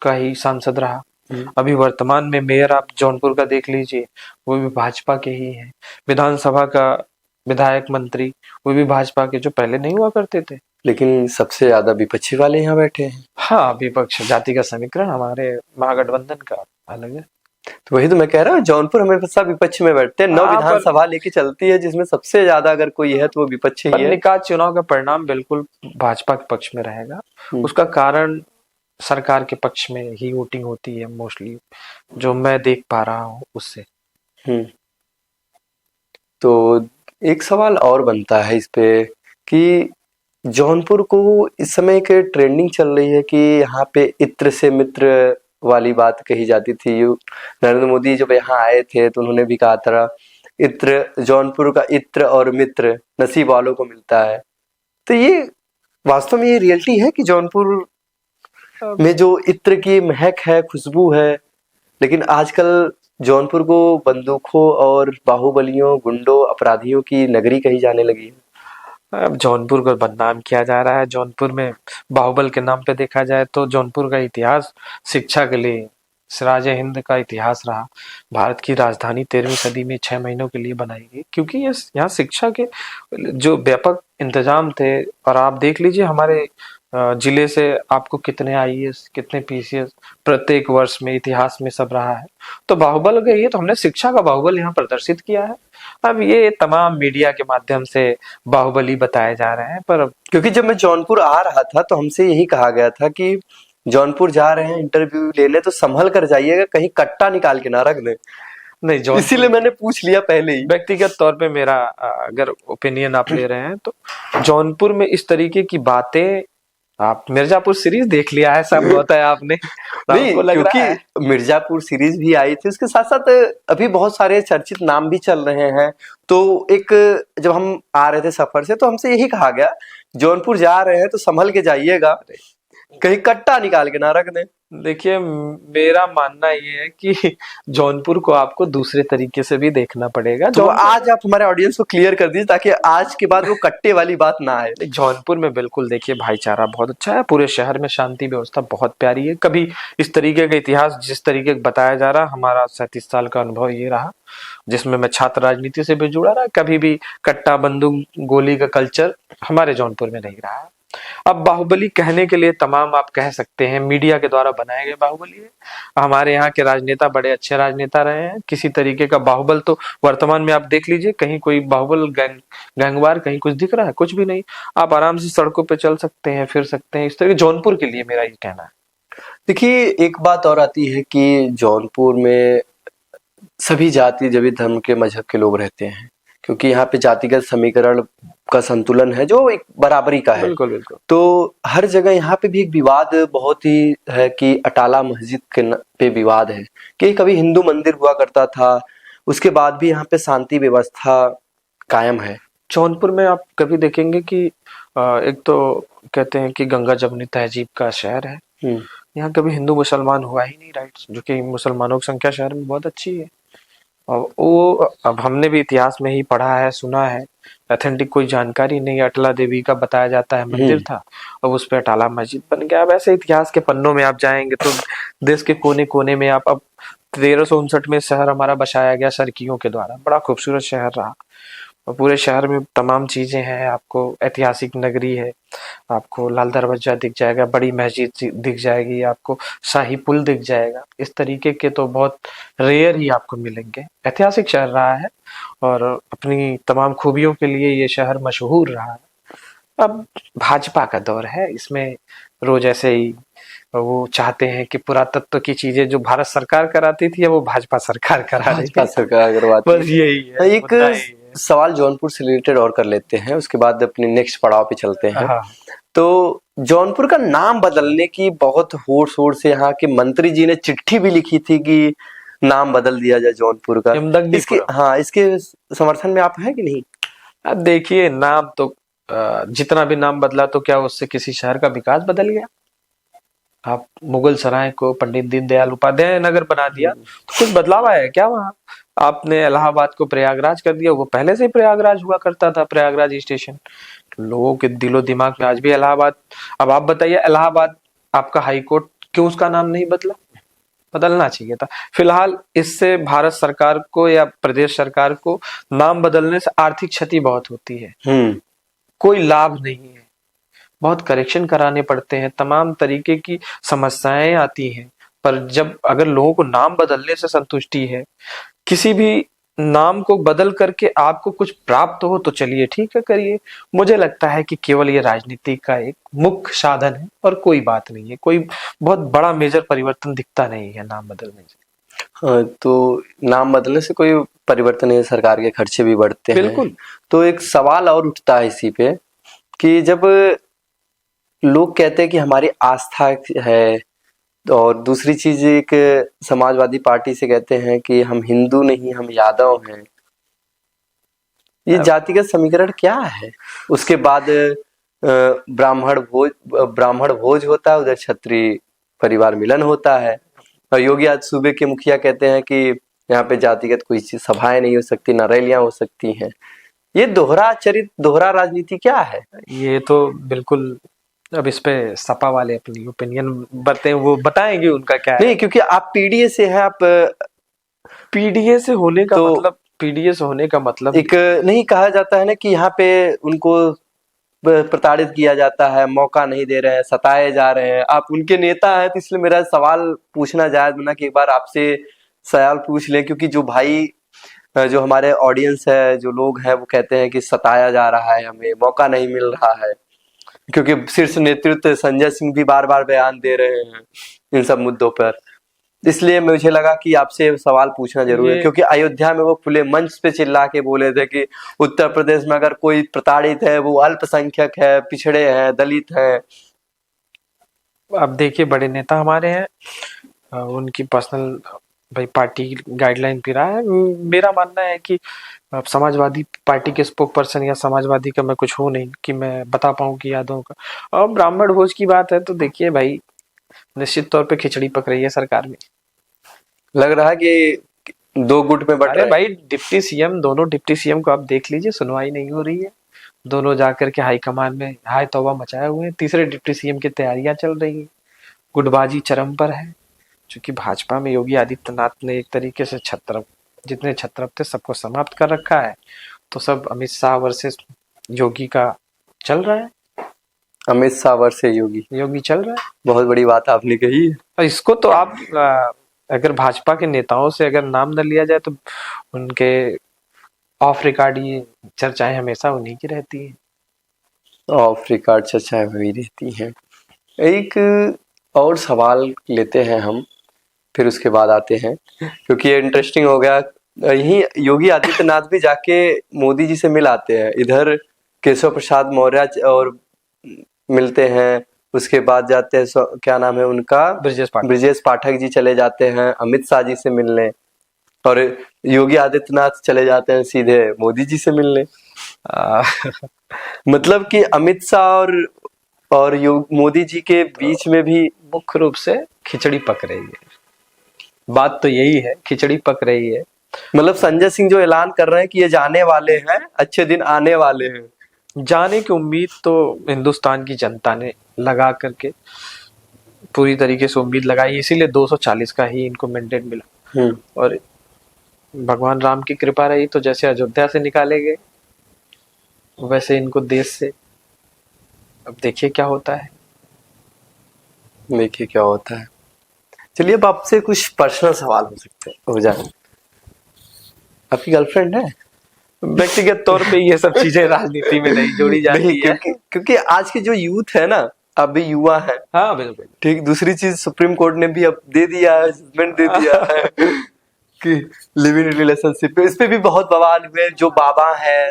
[SPEAKER 2] का ही सांसद रहा, अभी वर्तमान में मेयर आप जौनपुर का देख लीजिए, वो भी भाजपा के ही हैं। विधानसभा का विधायक मंत्री वो भी भाजपा के, जो पहले नहीं हुआ करते थे।
[SPEAKER 1] लेकिन सबसे ज्यादा विपक्षी वाले यहाँ बैठे हैं।
[SPEAKER 2] हाँ, विपक्ष जातिगत समीकरण हमारे महागठबंधन का अलग है।
[SPEAKER 1] तो वही तो मैं कह रहा हूँ, जौनपुर हमेशा विपक्ष में बैठते हैं। 9 विधानसभा लेके चलती है, जिसमें सबसे ज्यादा अगर कोई है तो वो विपक्ष ही है।
[SPEAKER 2] निकाय चुनाव का परिणाम बिल्कुल भाजपा के पक्ष में रहेगा। उसका कारण सरकार के पक्ष में ही वोटिंग होती है मोस्टली, जो मैं देख पा रहा हूँ उससे।
[SPEAKER 1] तो एक सवाल और बनता है इस पे कि जौनपुर को इस समय एक ट्रेंडिंग चल रही है कि यहाँ पे इत्र से मित्र वाली बात कही जाती थी। नरेंद्र मोदी जब यहाँ आए थे तो उन्होंने भी कहा था, इत्र, जौनपुर का इत्र और मित्र नसीब वालों को मिलता है। तो ये वास्तव में ये रियलिटी है कि जौनपुर में जो इत्र की महक है, खुशबू है, लेकिन आजकल जौनपुर को बंदूकों और बाहुबलियों, गुंडों, अपराधियों की नगरी कही जाने लगी है।
[SPEAKER 2] अब जौनपुर को बदनाम किया जा रहा है। जौनपुर में बाहुबल के नाम पे देखा जाए तो जौनपुर का इतिहास शिक्षा के लिए सिराज हिंद का इतिहास रहा। भारत की राजधानी 13वीं सदी में 6 महीनों के लिए बनाई गई, क्योंकि ये यहाँ शिक्षा के जो व्यापक इंतजाम थे। और आप देख लीजिए हमारे जिले से आपको कितने आईएएस, कितने पीसीएस प्रत्येक वर्ष में इतिहास में सब रहा है। तो बाहुबल गई है तो हमने शिक्षा का बाहुबल यहाँ प्रदर्शित किया है। अब ये तमाम मीडिया के माध्यम से बाहुबली बताए जा रहे हैं, पर
[SPEAKER 1] क्योंकि जब मैं जौनपुर आ रहा था तो हमसे यही कहा गया था कि जौनपुर जा रहे हैं इंटरव्यू लेने तो संभल कर जाइएगा, कहीं कट्टा निकाल के ना रख दें।
[SPEAKER 2] नहीं,
[SPEAKER 1] इसीलिए मैंने पूछ लिया पहले ही।
[SPEAKER 2] व्यक्तिगत तौर पे मेरा अगर ओपिनियन आप ले रहे हैं तो जौनपुर में इस तरीके की बातें, आप मिर्जापुर सीरीज देख लिया है, सब होता है आपने।
[SPEAKER 1] नहीं, क्योंकि मिर्जापुर सीरीज भी आई थी, उसके साथ साथ अभी बहुत सारे चर्चित नाम भी चल रहे हैं। तो एक जब हम आ रहे थे सफर से तो हमसे यही कहा गया, जौनपुर जा रहे हैं तो संभल के जाइएगा, कहीं कट्टा निकाल के ना रख दें।
[SPEAKER 2] देखिए, मेरा मानना ये है कि जौनपुर को आपको दूसरे तरीके से भी देखना पड़ेगा।
[SPEAKER 1] तो आज आप हमारे ऑडियंस को क्लियर कर दीजिए ताकि आज के बाद वो कट्टे वाली बात ना आए।
[SPEAKER 2] जौनपुर में बिल्कुल देखिए भाईचारा बहुत अच्छा है, पूरे शहर में शांति व्यवस्था बहुत प्यारी है। कभी इस तरीके का इतिहास जिस तरीके का बताया जा रहा, हमारा 37 साल का अनुभव ये रहा, जिसमें मैं छात्र राजनीति से भी जुड़ा रहा, कभी भी कट्टा बंदूक गोली का कल्चर हमारे जौनपुर में नहीं रहा है। अब बाहुबली कहने के लिए तमाम आप कह सकते हैं मीडिया के द्वारा बनाए गए बाहुबली है। हमारे यहाँ के राजनेता बड़े अच्छे राजनेता रहे हैं। किसी तरीके का बाहुबल तो वर्तमान में आप देख लीजिए, कहीं कोई बाहुबल गैंगवार कहीं कुछ दिख रहा है? कुछ भी नहीं। आप आराम से सड़कों पे चल सकते हैं, फिर सकते हैं। इस तरह जौनपुर के लिए मेरा ये कहना है।
[SPEAKER 1] देखिए, एक बात और आती है कि जौनपुर में सभी जाति, सभी धर्म के, मजहब के लोग रहते हैं, क्योंकि यहाँ पे जातिगत समीकरण का संतुलन है जो एक बराबरी का है।
[SPEAKER 2] बिल्कुल बिल्कुल।
[SPEAKER 1] तो हर जगह यहाँ पे भी एक विवाद बहुत ही है कि अटाला मस्जिद के पे विवाद है कि कभी हिंदू मंदिर हुआ करता था, उसके बाद भी यहाँ पे शांति व्यवस्था कायम है।
[SPEAKER 2] जौनपुर में आप कभी देखेंगे कि एक तो कहते हैं कि गंगा जमुनी तहजीब का शहर है। यहाँ कभी हिंदू मुसलमान हुआ ही नहीं, राइट, जो कि मुसलमानों की संख्या शहर में बहुत अच्छी है। और वो अब हमने भी इतिहास में ही पढ़ा है, सुना है, ऑथेंटिक कोई जानकारी नहीं। अटला देवी का बताया जाता है मंदिर था, और उस पे अटाला मस्जिद बन गया। अब ऐसे इतिहास के पन्नों में आप जाएंगे तो देश के कोने कोने में आप, अब 1359 में शहर हमारा बसाया गया सरकियों के द्वारा, बड़ा खूबसूरत शहर रहा। और पूरे शहर में तमाम चीजें हैं, आपको ऐतिहासिक नगरी है, आपको लाल दरवाजा दिख जाएगा, बड़ी मस्जिद दिख जाएगी, आपको शाही पुल दिख जाएगा। इस तरीके के तो बहुत रेयर ही आपको मिलेंगे। ऐतिहासिक शहर रहा है और अपनी तमाम खूबियों के लिए ये शहर मशहूर रहा है। अब भाजपा का दौर है, इसमें रोज ऐसे ही वो चाहते हैं कि पुरातत्व की चीजें जो भारत सरकार कराती थी वो भाजपा सरकार करा रही है।
[SPEAKER 1] सरकार करवाती है।
[SPEAKER 2] बस यही है।
[SPEAKER 1] एक सवाल जौनपुर से रिलेटेड और कर लेते हैं, उसके बाद अपने नेक्स्ट पड़ाव पे चलते हैं। तो जौनपुर का नाम बदलने की बहुत होड़ शोर से यहाँ के मंत्री जी ने चिट्ठी भी लिखी थी कि नाम बदल दिया जाए जौनपुर का। इसके समर्थन में आप हैं कि नहीं?
[SPEAKER 2] अब देखिए, नाम तो जितना भी नाम बदला तो क्या उससे किसी शहर का विकास बदल गया? आप मुगल सराय को पंडित दीनदयाल उपाध्याय नगर बना दिया तो कुछ बदलाव आया है क्या वहां? आपने इलाहाबाद को प्रयागराज कर दिया, वो पहले से ही प्रयागराज हुआ करता था, प्रयागराज स्टेशन। लोगों के दिलो दिमाग में आज भी इलाहाबाद। अब आप बताइए, इलाहाबाद आपका हाई कोर्ट, क्यों उसका नाम नहीं बदला? बदलना चाहिए था। फिलहाल इससे भारत सरकार को या प्रदेश सरकार को नाम बदलने से आर्थिक क्षति बहुत होती है, कोई लाभ नहीं है। बहुत करेक्शन कराने पड़ते हैं, तमाम तरीके की समस्याएं आती हैं। पर जब अगर लोगों को नाम बदलने से संतुष्टि है, किसी भी नाम को बदल करके आपको कुछ प्राप्त हो तो चलिए ठीक है, करिए। मुझे लगता है कि केवल ये राजनीति का एक मुख्य साधन है और कोई बात नहीं है, कोई बहुत बड़ा मेजर परिवर्तन दिखता नहीं है नाम बदलने से।
[SPEAKER 1] हाँ, तो नाम बदलने से कोई परिवर्तन नहीं है, सरकार के खर्चे भी बढ़ते हैं।
[SPEAKER 2] बिल्कुल।
[SPEAKER 1] तो एक सवाल और उठता है इसी पे कि जब लोग कहते हैं कि हमारी आस्था है, और दूसरी चीज एक समाजवादी पार्टी से कहते हैं कि हम हिंदू नहीं हम यादव हैं, ये जातिगत समीकरण क्या है? उसके बाद ब्राह्मण भोज होता है, उधर क्षत्रिय परिवार मिलन होता है, और योगी आज सूबे के मुखिया कहते हैं कि यहाँ पे जातिगत कोई चीज सभाएं नहीं हो सकती, ना रैलियां हो सकती हैं। ये दोहरा राजनीति क्या है?
[SPEAKER 2] ये तो बिल्कुल, अब इस पे सपा वाले अपनी ओपिनियन बताते हैं, वो बताएंगे उनका क्या है।
[SPEAKER 1] नहीं, क्योंकि आप पीडीए से हैं, आप
[SPEAKER 2] पीडीए से होने का
[SPEAKER 1] तो
[SPEAKER 2] मतलब, पीडीए से होने का मतलब
[SPEAKER 1] एक नहीं कहा जाता है ना कि यहाँ पे उनको प्रताड़ित किया जाता है, मौका नहीं दे रहे हैं, सताए जा रहे हैं। आप उनके नेता हैं, तो इसलिए मेरा सवाल पूछना जायज बना कि एक बार आपसे सवाल पूछ लें, क्योंकि जो भाई जो हमारे ऑडियंस है, जो लोग हैं, वो कहते हैं कि सताया जा रहा है, हमें मौका नहीं मिल रहा है, क्योंकि शीर्ष नेतृत्व संजय सिंह भी बार बार बयान दे रहे हैं इन सब मुद्दों पर। इसलिए मुझे लगा कि आपसे सवाल पूछना जरूरी है, क्योंकि अयोध्या में वो खुले मंच पे चिल्ला के बोले थे कि उत्तर प्रदेश में अगर कोई प्रताड़ित है वो अल्पसंख्यक है, पिछड़े हैं, दलित हैं।
[SPEAKER 2] अब देखिए, बड़े नेता हमारे हैं, उनकी पर्सनल भाई पार्टी गाइडलाइन पे रहा है। मेरा मानना है कि अब समाजवादी पार्टी के स्पोक पर्सन या समाजवादी का मैं कुछ हूँ नहीं कि मैं बता पाऊँ कि यादव का। और ब्राह्मण भोज की बात है तो देखिए भाई, निश्चित तौर पे खिचड़ी पक रही है सरकार में।
[SPEAKER 1] लग रहा है कि दो गुट में बट
[SPEAKER 2] अरे भाई, डिप्टी सीएम, दोनों डिप्टी सीएम को आप देख लीजिए, सुनवाई नहीं हो रही है। दोनों जाकर के हाईकमान में हाय तौबा मचाए हुए हैं। तीसरे डिप्टी सीएम की तैयारियां चल रही हैं, गुटबाजी चरम पर है। क्योंकि भाजपा में योगी आदित्यनाथ ने एक तरीके से जितने छत्रप थे सबको समाप्त कर रखा है, तो सब अमित शाह वर्सेस योगी का चल रहा है।
[SPEAKER 1] अमित शाह वर्सेस योगी
[SPEAKER 2] चल रहा है।
[SPEAKER 1] बहुत बड़ी बात आपने कही है।
[SPEAKER 2] इसको तो आप अगर भाजपा के नेताओं से अगर नाम न लिया जाए तो उनके ऑफ रिकॉर्ड ये चर्चाएं हमेशा उन्हीं की रहती है।
[SPEAKER 1] ऑफ रिकॉर्ड चर्चाएं हुई रहती हैं। एक और सवाल लेते हैं हम, फिर उसके बाद आते हैं, क्योंकि ये इंटरेस्टिंग हो गया। यही योगी आदित्यनाथ भी जाके मोदी जी से मिल आते हैं, इधर केशव प्रसाद मौर्य और मिलते हैं, उसके बाद जाते हैं क्या नाम है उनका, ब्रिजेश पाठक जी चले जाते हैं अमित शाह जी से मिलने, और योगी आदित्यनाथ चले जाते हैं सीधे मोदी जी से मिलने। मतलब कि अमित शाह और मोदी जी के बीच में भी
[SPEAKER 2] मुख्य रूप से खिचड़ी पक रही है। बात तो यही है, खिचड़ी पक रही है।
[SPEAKER 1] मतलब संजय सिंह जो ऐलान कर रहे हैं कि ये जाने वाले हैं, अच्छे दिन आने वाले हैं,
[SPEAKER 2] जाने की उम्मीद तो हिंदुस्तान की जनता ने लगा करके पूरी तरीके से उम्मीद लगाई, इसीलिए 240 का ही इनको मैंडेट मिला। और भगवान राम की कृपा रही तो जैसे अयोध्या से निकाले गए वैसे इनको देश से। अब देखिए क्या होता है,
[SPEAKER 1] देखिए क्या होता है। चलिए अब आपसे कुछ पर्सनल सवाल हो जाए। आपकी गर्लफ्रेंड है?
[SPEAKER 2] व्यक्तिगत तौर पे ये सब चीजें राजनीति में नहीं जोड़ी जाती है,
[SPEAKER 1] क्योंकि आज के जो यूथ है ना, अभी युवा है।
[SPEAKER 2] हाँ बिल्कुल
[SPEAKER 1] ठीक। दूसरी चीज, सुप्रीम कोर्ट ने भी अब दे दिया है, जजमेंट दे दिया है कि लिव इन रिलेशनशिप, इस पे भी बहुत बवाल हुए। जो बाबा है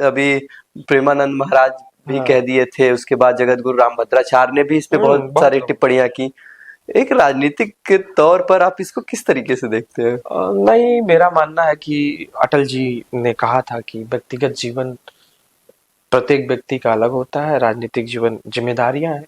[SPEAKER 1] अभी प्रेमानंद महाराज भी कह दिए थे, उसके बाद जगत गुरु रामभद्राचार्य ने भी इस पे बहुत सारी टिप्पणियां की। एक राजनीतिक के तौर पर आप इसको किस तरीके से देखते हैं?
[SPEAKER 2] नहीं, मेरा मानना है कि अटल जी ने कहा था कि व्यक्तिगत जीवन प्रत्येक व्यक्ति का अलग होता है, राजनीतिक जीवन जिम्मेदारियां हैं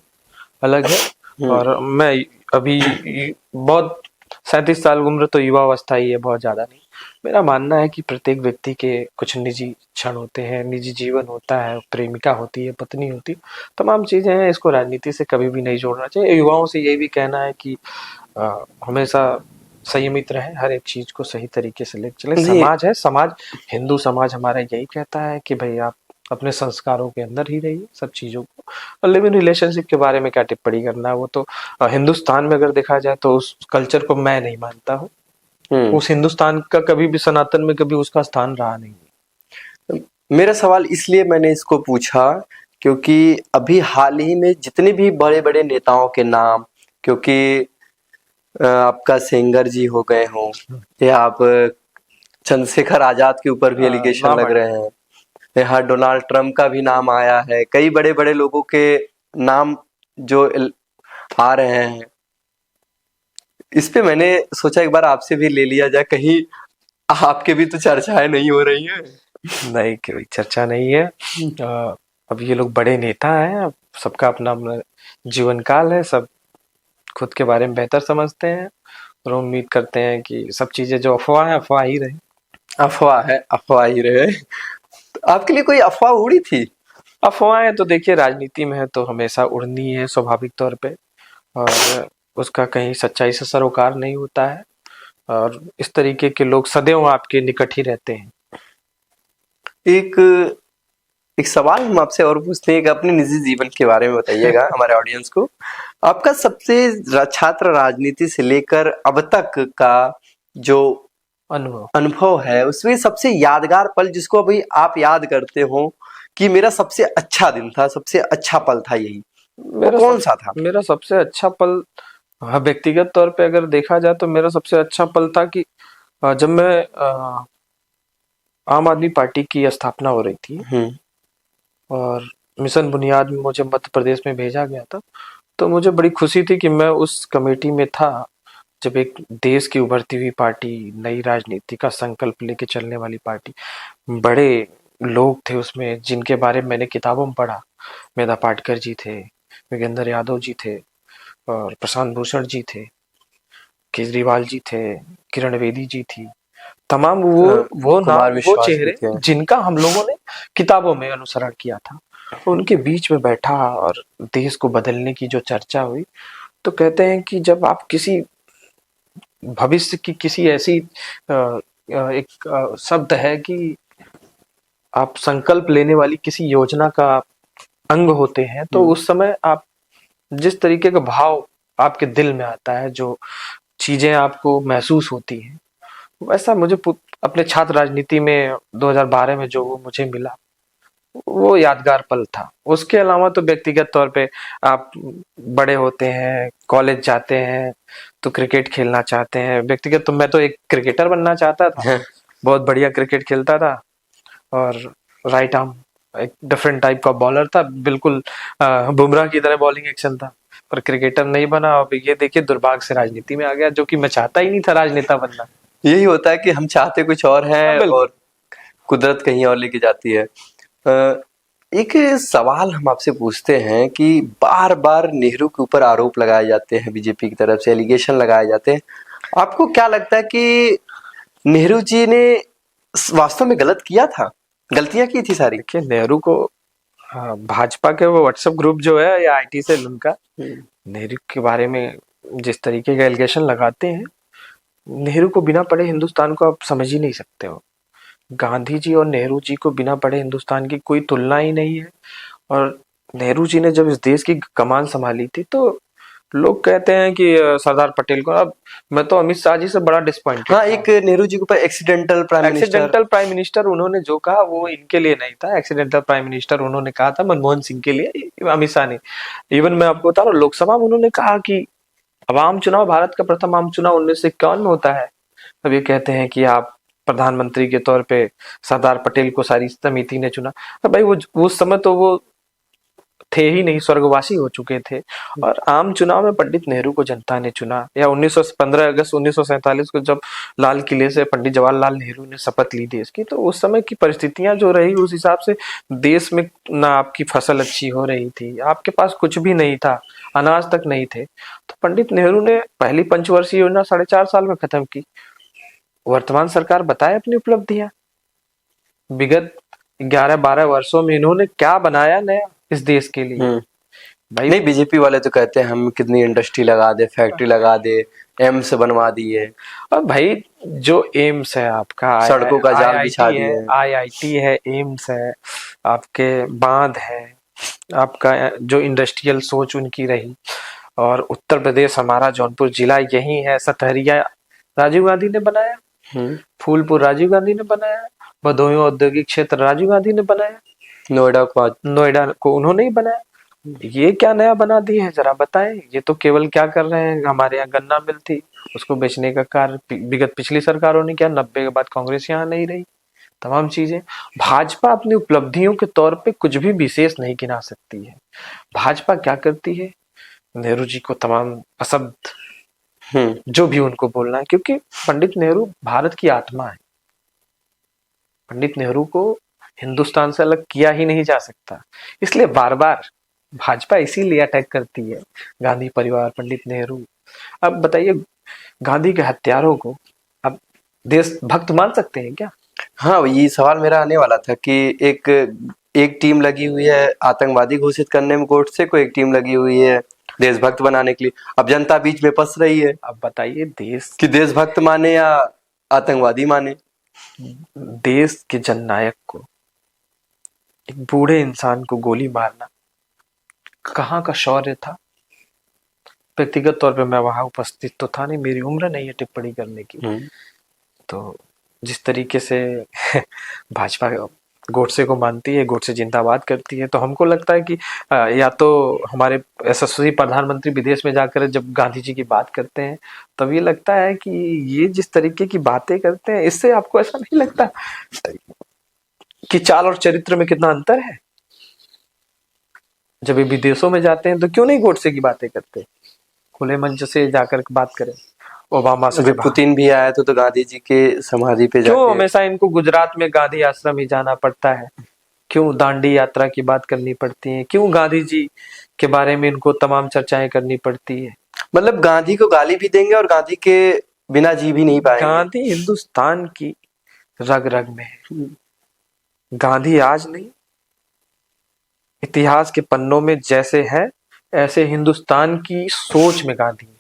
[SPEAKER 2] अलग है। और मैं अभी बहुत 37 साल उम्र तो युवा अवस्था ही है, बहुत ज्यादा नहीं। मेरा मानना है कि प्रत्येक व्यक्ति के कुछ निजी क्षण होते हैं, निजी जीवन होता है, प्रेमिका होती है, पत्नी होती है, तमाम चीजें हैं। इसको राजनीति से कभी भी नहीं जोड़ना चाहिए। युवाओं से ये भी कहना है कि हमेशा संयमित रहे, हर एक चीज को सही तरीके से लेकर चले।
[SPEAKER 1] जी।
[SPEAKER 2] समाज है, समाज हिंदू समाज हमारा यही कहता है कि भाई आप अपने संस्कारों के अंदर ही रहिए सब चीजों को। और लिव इन रिलेशनशिप के बारे में क्या टिप्पणी करना है, वो तो हिंदुस्तान में अगर देखा जाए तो उस कल्चर को मैं नहीं मानता हूँ। उस हिंदुस्तान का कभी भी सनातन में कभी उसका स्थान रहा नहीं।
[SPEAKER 1] मेरा सवाल इसलिए मैंने इसको पूछा क्योंकि अभी हाल ही में जितने भी बड़े बड़े नेताओं के नाम, क्योंकि आपका सेंगर जी हो गए हों या आप चंद्रशेखर आजाद के ऊपर भी एलिगेशन लग रहे हैं, यहाँ डोनाल्ड ट्रंप का भी नाम आया है, कई बड़े बड़े लोगों के नाम जो आ रहे हैं। इस पे मैंने सोचा एक बार आपसे भी ले लिया जाए, कहीं आपके भी तो चर्चाएं नहीं हो रही है।
[SPEAKER 2] नहीं, कोई चर्चा नहीं है। अब ये लोग बड़े नेता हैं, सबका अपना अपना जीवन काल है, सब खुद के बारे में बेहतर समझते हैं और उम्मीद करते हैं कि सब चीजें जो अफवाह है अफवाह ही रहे।
[SPEAKER 1] अफवाह है, अफवाह ही रहे। तो आपके लिए कोई अफवाह उड़ी थी?
[SPEAKER 2] अफवाहें तो देखिए राजनीति में है तो हमेशा उड़नी है स्वाभाविक तौर पे, और उसका कहीं सच्चाई से सरोकार नहीं होता है, और इस तरीके के लोग सदैव आपके निकट ही रहते हैं।
[SPEAKER 1] एक सवाल हम आपसे और पूछते हैं कि अपने निजी जीवन के बारे में बताइएगा हमारे ऑडियंस को। आपका सबसे छात्र राजनीति से लेकर अब तक का जो अनुभव है उसमें सबसे यादगार पल जिसको अभी आप याद करते हो कि मेरा सबसे अच्छा दिन था, सबसे अच्छा पल था, यही कौन सा था?
[SPEAKER 2] मेरा सबसे अच्छा पल व्यक्तिगत तौर पे अगर देखा जाए तो मेरा सबसे अच्छा पल था कि जब मैं आम आदमी पार्टी की स्थापना हो रही थी और मिशन बुनियाद में मुझे मध्य प्रदेश में भेजा गया था, तो मुझे बड़ी खुशी थी कि मैं उस कमेटी में था जब एक देश की उभरती हुई पार्टी, नई राजनीति का संकल्प लेके चलने वाली पार्टी, बड़े लोग थे उसमें जिनके बारे में मैंने किताबों में पढ़ा। मेधा पाटकर जी थे, योगेंद्र यादव जी थे, और प्रशांत भूषण जी थे, केजरीवाल जी थे, किरण बेदी जी थी, तमाम वो नाम, वो चेहरे जिनका हम लोगों ने किताबों में अनुसरण किया था, उनके बीच में बैठा और देश को बदलने की जो चर्चा हुई, तो कहते हैं कि जब आप किसी भविष्य की किसी ऐसी एक शब्द है कि आप संकल्प लेने वाली किसी योजना का अंग होते हैं, तो उस समय आप जिस तरीके का भाव आपके दिल में आता है, जो चीजें आपको महसूस होती हैं, वैसा मुझे अपने छात्र राजनीति में 2012 में जो वो मुझे मिला वो यादगार पल था। उसके अलावा तो व्यक्तिगत तौर पे आप बड़े होते हैं, कॉलेज जाते हैं तो क्रिकेट खेलना चाहते हैं। व्यक्तिगत तो मैं तो एक क्रिकेटर बनना चाहता था, बहुत बढ़िया क्रिकेट खेलता था और राइट आर्म एक डिफरेंट टाइप का बॉलर था, बिल्कुल बुमराह की तरह बॉलिंग एक्शन था, पर क्रिकेटर नहीं बना। अब ये देखिए दुर्भाग्य से राजनीति में आ गया, जो कि मैं चाहता ही नहीं था राजनेता बनना।
[SPEAKER 1] यही होता है कि हम चाहते कुछ और हैं और कुदरत कहीं और लेके जाती है। एक सवाल हम आपसे पूछते हैं कि बार बार नेहरू के ऊपर आरोप लगाए जाते हैं, बीजेपी की तरफ से एलिगेशन लगाए जाते हैं, आपको क्या लगता है कि नेहरू जी ने वास्तव में गलत किया था, गलतियां की थी सारी?
[SPEAKER 2] देखिए नेहरू को भाजपा के वो व्हाट्सएप ग्रुप जो है या आईटी सेल उनका नेहरू के बारे में जिस तरीके का एलिगेशन लगाते हैं, नेहरू को बिना पढ़े हिंदुस्तान को आप समझ ही नहीं सकते हो। गांधी जी और नेहरू जी को बिना पढ़े हिंदुस्तान की कोई तुलना ही नहीं है। और नेहरू जी ने जब इस देश की कमान संभाली थी तो लोग कहते हैं कि सरदार पटेल को, अब मैं तो अमित शाह जी से बड़ा डिसअपॉइंटेड।
[SPEAKER 1] हाँ, एक नेहरू जी के ऊपर एक्सीडेंटल
[SPEAKER 2] प्राइम मिनिस्टर उन्होंने जो कहा वो इनके लिए नहीं था। एक्सीडेंटल प्राइम मिनिस्टर उन्होंने कहा था मनमोहन सिंह के लिए, अमित शाह ने। इवन मैं आपको बता रहा हूँ लोकसभा में उन्होंने कहा कि अब आम चुनाव, भारत का प्रथम आम चुनाव 1951 में होता है। अब ये कहते हैं कि आप प्रधानमंत्री के तौर पे सरदार पटेल को सारी समिति ने चुना। तो भाई वो उस समय तो वो थे ही नहीं, स्वर्गवासी हो चुके थे। और आम चुनाव में पंडित नेहरू को जनता ने चुना। या 15 अगस्त 1947 को जब लाल किले से पंडित जवाहरलाल नेहरू ने शपथ ली देश की, तो उस समय की परिस्थितियां जो रही उस हिसाब से देश में ना आपकी फसल अच्छी हो रही थी, आपके पास कुछ भी नहीं था, अनाज तक नहीं थे, तो पंडित नेहरू ने पहली पंचवर्षीय योजना 4.5 साल में खत्म की। वर्तमान सरकार बताए अपनी उपलब्धियां, विगत 11-12 वर्षों में इन्होंने क्या बनाया नया इस देश के लिए। भाई
[SPEAKER 1] नहीं, बीजेपी वाले तो कहते हैं हम कितनी इंडस्ट्री लगा दे, फैक्ट्री लगा दे, एम्स बनवा दिए,
[SPEAKER 2] और भाई जो एम्स है आपका,
[SPEAKER 1] सड़कों का जाल बिछा
[SPEAKER 2] आईआईटी है,
[SPEAKER 1] दिए।
[SPEAKER 2] आईआईटी है, एम्स है, आपके बांध है, आपका जो इंडस्ट्रियल सोच उनकी रही, और उत्तर प्रदेश हमारा जौनपुर जिला यही है, सतहरिया राजीव गांधी ने बनाया, फूलपुर राजीव गांधी ने बनाया, भदोही औद्योगिक क्षेत्र राजीव गांधी ने बनाया, नोएडा को उन्होंने ही बनाया। ये क्या नया बना दिए हैं जरा बताएं। ये तो केवल क्या कर रहे हैं, हमारे यहाँ गन्ना मिल थी, उसको बेचने का कार्य विगत पिछली सरकारों ने किया, 90 के बाद कांग्रेस यहाँ नहीं रही, तमाम चीजें। भाजपा अपनी उपलब्धियों के तौर पे कुछ भी विशेष नहीं गिना सकती है। भाजपा क्या करती है, नेहरू जी को तमाम अशब्द जो भी उनको बोलना है, क्योंकि पंडित नेहरू भारत की आत्मा है। पंडित नेहरू को हिंदुस्तान से अलग किया ही नहीं जा सकता, इसलिए बार बार भाजपा इसीलिए अटैक करती है गांधी परिवार, पंडित नेहरू। अब बताइए, गांधी के हत्यारों को अब देशभक्त मान सकते हैं क्या?
[SPEAKER 1] हाँ, ये सवाल मेरा आने वाला था कि एक टीम लगी हुई है आतंकवादी घोषित करने में गोडसे को, एक टीम लगी हुई है देशभक्त बनाने के लिए। अब जनता बीच में फंस रही है।
[SPEAKER 2] अब बताइए,
[SPEAKER 1] देशभक्त माने या आतंकवादी माने।
[SPEAKER 2] देश के जननायक को, एक बूढ़े इंसान को गोली मारना कहाँ का शौर्य था? व्यक्तिगत तौर पे मैं वहां उपस्थित तो था नहीं, मेरी उम्र नहीं है टिप्पणी करने की। तो जिस तरीके से भाजपा गोडसे को मानती है, गोडसे जिंदाबाद करती है, तो हमको लगता है कि या तो हमारे यशस्वी प्रधानमंत्री विदेश में जाकर जब गांधी जी की बात करते हैं तब ये लगता है कि ये जिस तरीके की बातें करते हैं, इससे आपको ऐसा नहीं लगता कि चाल और चरित्र में कितना अंतर है? जब ये विदेशों में जाते हैं तो क्यों नहीं गोडसे की बातें करते, खुले मंच से जाकर बात करें। ओबामा से
[SPEAKER 1] पुतिन भी आया तो गांधी जी के समाधि पे
[SPEAKER 2] क्यों हमेशा इनको गुजरात में गांधी आश्रम ही जाना पड़ता है? क्यों दांडी यात्रा की बात करनी पड़ती है? क्यों गांधी जी के बारे में इनको तमाम चर्चाएं करनी पड़ती है?
[SPEAKER 1] मतलब गांधी को गाली भी देंगे और गांधी के बिना जी भी नहीं पाएंगे।
[SPEAKER 2] गांधी हिंदुस्तान की रग रग में है। गांधी आज नहीं, इतिहास के पन्नों में जैसे है ऐसे हिंदुस्तान की सोच में गांधी है।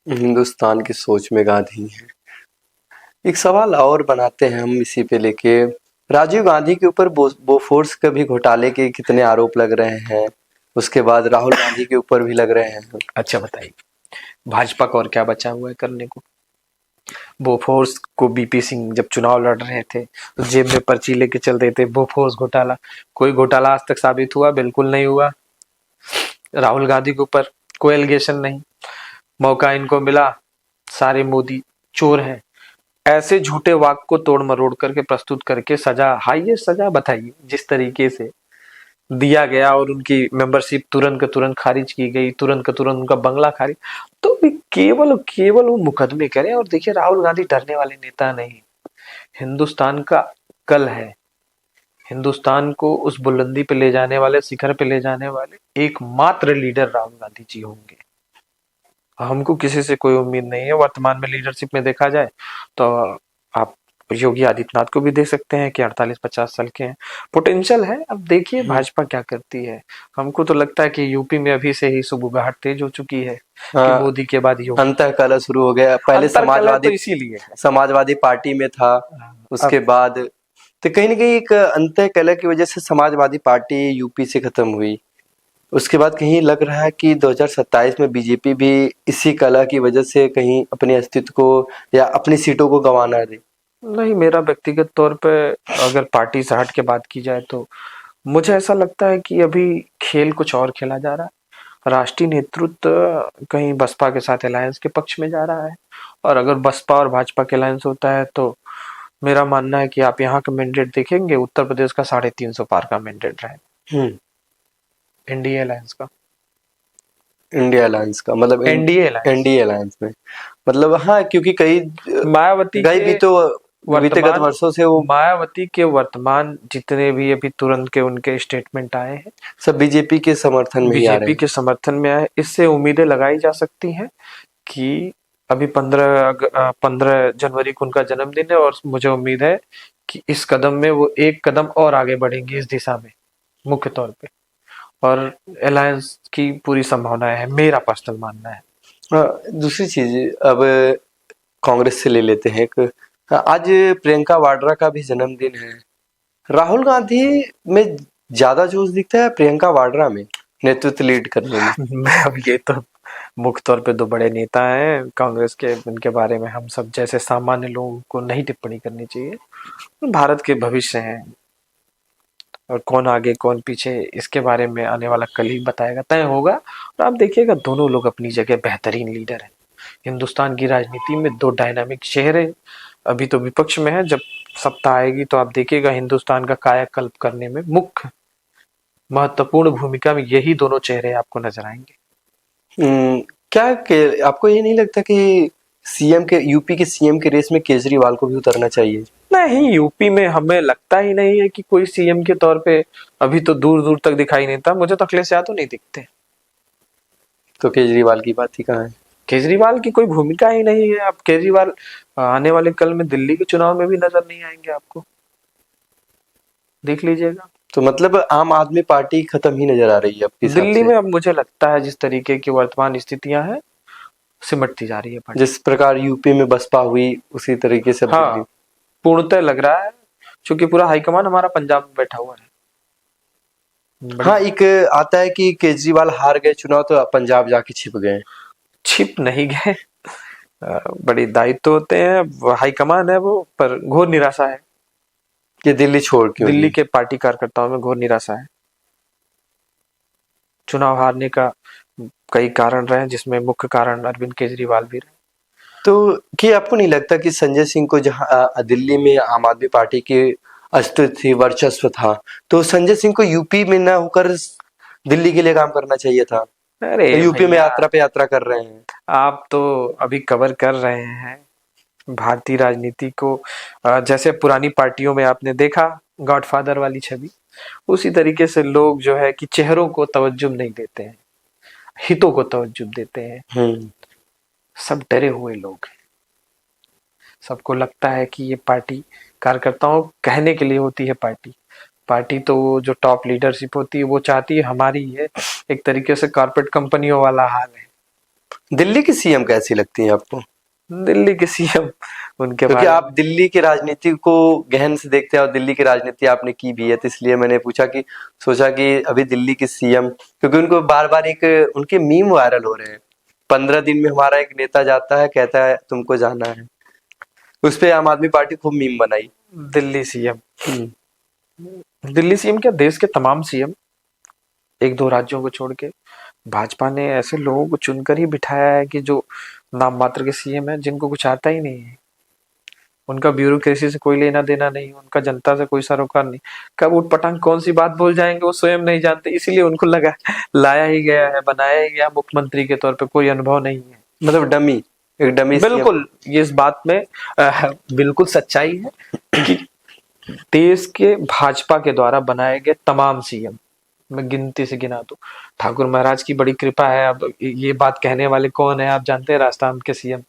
[SPEAKER 1] हिंदुस्तान की सोच में गांधी है। एक सवाल और बनाते हैं हम इसी पे लेके, राजीव गांधी के ऊपर बोफोर्स के भी घोटाले के कितने आरोप लग रहे हैं, उसके बाद राहुल गांधी के ऊपर भी लग रहे हैं।
[SPEAKER 2] अच्छा बताइए, भाजपा को और क्या बचा हुआ है करने को? बोफोर्स को बीपी सिंह जब चुनाव लड़ रहे थे तो जेब में पर्ची लेके चल रहे थे, बोफोर्स घोटाला। कोई घोटाला आज तक साबित हुआ? बिल्कुल नहीं हुआ। राहुल गांधी के ऊपर कोई एलिगेशन नहीं, मौका इनको मिला, सारे मोदी चोर हैं, ऐसे झूठे वाक को तोड़ मरोड़ करके प्रस्तुत करके सजा, हाईएस्ट सजा बताइए जिस तरीके से दिया गया, और उनकी मेंबरशिप तुरंत का तुरंत खारिज की गई, तुरंत का तुरंत उनका बंगला खारिज। तो भी केवल वो मुकदमे करें। और देखिए, राहुल गांधी डरने वाले नेता नहीं, हिंदुस्तान का कल है, हिंदुस्तान को उस बुलंदी पे ले जाने वाले, शिखर पे ले जाने वाले एकमात्र लीडर राहुल गांधी जी होंगे। हमको किसी से कोई उम्मीद नहीं है। वर्तमान में लीडरशिप में देखा जाए तो आप योगी आदित्यनाथ को भी देख सकते हैं कि 48-50 साल के हैं, पोटेंशियल है। अब देखिए भाजपा क्या करती है। हमको तो लगता है कि यूपी में अभी से ही सुबुगाहट तेज हो चुकी है कि मोदी के बाद योगी।
[SPEAKER 1] अंतःकलह शुरू हो गया। पहले समाजवादी,
[SPEAKER 2] तो इसीलिए
[SPEAKER 1] समाजवादी पार्टी में था, उसके बाद तो कहीं ना कहीं एक अंतःकलह की वजह से समाजवादी पार्टी यूपी से खत्म हुई। उसके बाद कहीं लग रहा है कि 2027 में बीजेपी भी इसी कलह की वजह से कहीं अपने अस्तित्व को या अपनी सीटों को गंवाना दे।
[SPEAKER 2] नहीं, मेरा व्यक्तिगत तौर पे अगर पार्टी से हट के बात की जाए तो मुझे ऐसा लगता है कि अभी खेल कुछ और खेला जा रहा है। राष्ट्रीय नेतृत्व कहीं बसपा के साथ अलायंस के पक्ष में जा रहा है, और अगर बसपा और भाजपा के अलायंस होता है तो मेरा मानना है कि आप यहाँ का मैंडेट देखेंगे, उत्तर प्रदेश का 350 पार का मैंडेट रहे एनडीए अलायंस का।
[SPEAKER 1] इंडिया अलायंस का मतलब
[SPEAKER 2] एनडीए
[SPEAKER 1] अलायंस में मतलब, हाँ, क्योंकि कई
[SPEAKER 2] मायावती
[SPEAKER 1] भी तो व्यक्तिगत वर्षों से वो
[SPEAKER 2] मायावती के वर्तमान जितने भी अभी तुरंत के उनके स्टेटमेंट आए हैं,
[SPEAKER 1] सब बीजेपी के समर्थन में ही आ रहे हैं।
[SPEAKER 2] बीजेपी के समर्थन में आए। इससे उम्मीदें लगाई जा सकती हैं कि अभी 15 जनवरी को उनका जन्मदिन है, और मुझे उम्मीद है कि इस कदम में वो एक कदम और आगे बढ़ेंगे इस दिशा में मुख्य तौर पे। और अलायंस की पूरी संभावना है, मेरा पर्सनल मानना है।
[SPEAKER 1] दूसरी चीज, अब कांग्रेस से ले लेते हैं एक, आज प्रियंका वाड्रा का भी जन्मदिन है। राहुल गांधी में ज्यादा जोश दिखता है प्रियंका वाड्रा में नेतृत्व लीड करने में?
[SPEAKER 2] मैं अब ये तो मुख्य तौर पे दो बड़े नेता हैं कांग्रेस के, उनके बारे में हम सब जैसे सामान्य लोगों को नहीं टिप्पणी करनी चाहिए। भारत के भविष्य हैं और कौन आगे कौन पीछे इसके बारे में आने वाला कल ही बताएगा, तय होगा। और आप देखिएगा दोनों लोग अपनी जगह बेहतरीन लीडर हैं। हिंदुस्तान की राजनीति में दो डायनामिक चेहरे अभी तो विपक्ष में है, जब सत्ता आएगी तो आप देखिएगा हिंदुस्तान का कायाकल्प करने में मुख्य महत्वपूर्ण भूमिका में यही दोनों चेहरे आपको नजर आएंगे।
[SPEAKER 1] क्या के, आपको ये नहीं लगता कि सीएम के, यूपी के सीएम के रेस में केजरीवाल को भी उतरना चाहिए?
[SPEAKER 2] नहीं, यूपी में हमें लगता ही नहीं है कि कोई सीएम के तौर पे अभी तो दूर दूर तक दिखाई नहीं था। मुझे तो अखिलेश यादव नहीं दिखते,
[SPEAKER 1] तो केजरीवाल की बात ही कहाँ है?
[SPEAKER 2] केजरीवाल की कोई भूमिका ही नहीं है। अब केजरीवाल आने वाले कल में दिल्ली के चुनाव में भी नजर नहीं आएंगे आपको, देख लीजिएगा।
[SPEAKER 1] तो मतलब आम आदमी पार्टी खत्म ही नजर आ रही है आपके हिसाब
[SPEAKER 2] दिल्ली
[SPEAKER 1] से?
[SPEAKER 2] में अब मुझे लगता है जिस तरीके की वर्तमान स्थितियां हैं सिमटती जा रही है पार्टी।
[SPEAKER 1] जिस प्रकार यूपी में बसपा हुई उसी तरीके से
[SPEAKER 2] हाँ,
[SPEAKER 1] दिल्ली।
[SPEAKER 2] पूर्णतः लग रहा है, क्योंकि पूरा हाईकमान हमारा पंजाब में बैठा हुआ है।
[SPEAKER 1] हाँ, एक आता है कि केजरीवाल हार गए चुनाव तो पंजाब जाके छिप गए।
[SPEAKER 2] छिप नहीं गए, बड़ी दायित्व होते हैं, हाईकमान है वो, पर घोर निराशा है।
[SPEAKER 1] कि दिल्ली छोड़ क्यों
[SPEAKER 2] दिल्ली
[SPEAKER 1] दी?
[SPEAKER 2] के पार्टी कार्यकर्ताओं में घोर निराशा है। चुनाव हारने का कई कारण रहे, जिसमें मुख्य कारण अरविंद केजरीवाल भी रहे।
[SPEAKER 1] तो कि आपको नहीं लगता कि संजय सिंह को जहाँ दिल्ली में आम आदमी पार्टी के अस्तित्व थी, वर्चस्व था, तो संजय सिंह को यूपी में न होकर दिल्ली के लिए काम करना चाहिए था?
[SPEAKER 2] अरे
[SPEAKER 1] यूपी में
[SPEAKER 2] भैया,
[SPEAKER 1] यात्रा पे यात्रा कर रहे हैं।
[SPEAKER 2] आप तो अभी कवर कर रहे हैं भारतीय राजनीति को। जैसे पुरानी पार्टियों में आपने देखा गॉडफादर वाली छवि, उसी तरीके से लोग जो है कि चेहरों को तवज्जो नहीं देते हैं, हितों को तवज्जो देते हैं। सब डरे हुए लोग हैं। सबको लगता है कि ये पार्टी कार्यकर्ताओं कहने के लिए होती है। पार्टी तो जो टॉप लीडरशिप होती है वो चाहती है हमारी है। एक तरीके से कॉर्पोरेट कंपनियों वाला हाल है।
[SPEAKER 1] दिल्ली की सीएम कैसी लगती है आपको?
[SPEAKER 2] दिल्ली के सीएम उनके
[SPEAKER 1] क्योंकि
[SPEAKER 2] बारे
[SPEAKER 1] आप दिल्ली की राजनीति को गहन से देखते हैं और दिल्ली की राजनीति आपने की भी है, तो इसलिए मैंने पूछा कि सोचा कि अभी दिल्ली की सीएम, क्योंकि उनको बार बार एक उनके मीम वायरल हो रहे हैं। 15 दिन में हमारा एक नेता जाता है, कहता है तुमको जाना है, उस पे आम आदमी पार्टी खूब मीम बनाई।
[SPEAKER 2] दिल्ली सीएम, दिल्ली सीएम क्या देश के तमाम सीएम, एक दो राज्यों को छोड़ के भाजपा ने ऐसे लोगों को चुनकर ही बिठाया है कि जो नाम मात्र के सीएम है, जिनको कुछ आता ही नहीं है। उनका ब्यूरोक्रेसी से कोई लेना देना नहीं, उनका जनता से कोई सरोकार नहीं। कब उठ पटांग कौन सी बात बोल जाएंगे वो स्वयं नहीं जानते, इसीलिए उनको लगा लाया ही गया है, बनाया ही गया मुख्यमंत्री के तौर पे, कोई अनुभव नहीं है।
[SPEAKER 1] मतलब डमी, एक डमी सीएम।
[SPEAKER 2] बिल्कुल, ये इस बात में बिल्कुल सच्चाई है कि देश के भाजपा के द्वारा बनाए गए तमाम सीएम, मैं गिनती से गिना दूं, ठाकुर महाराज की बड़ी कृपा है। अब ये बात कहने वाले कौन है आप जानते हैं? राजस्थान के सीएम,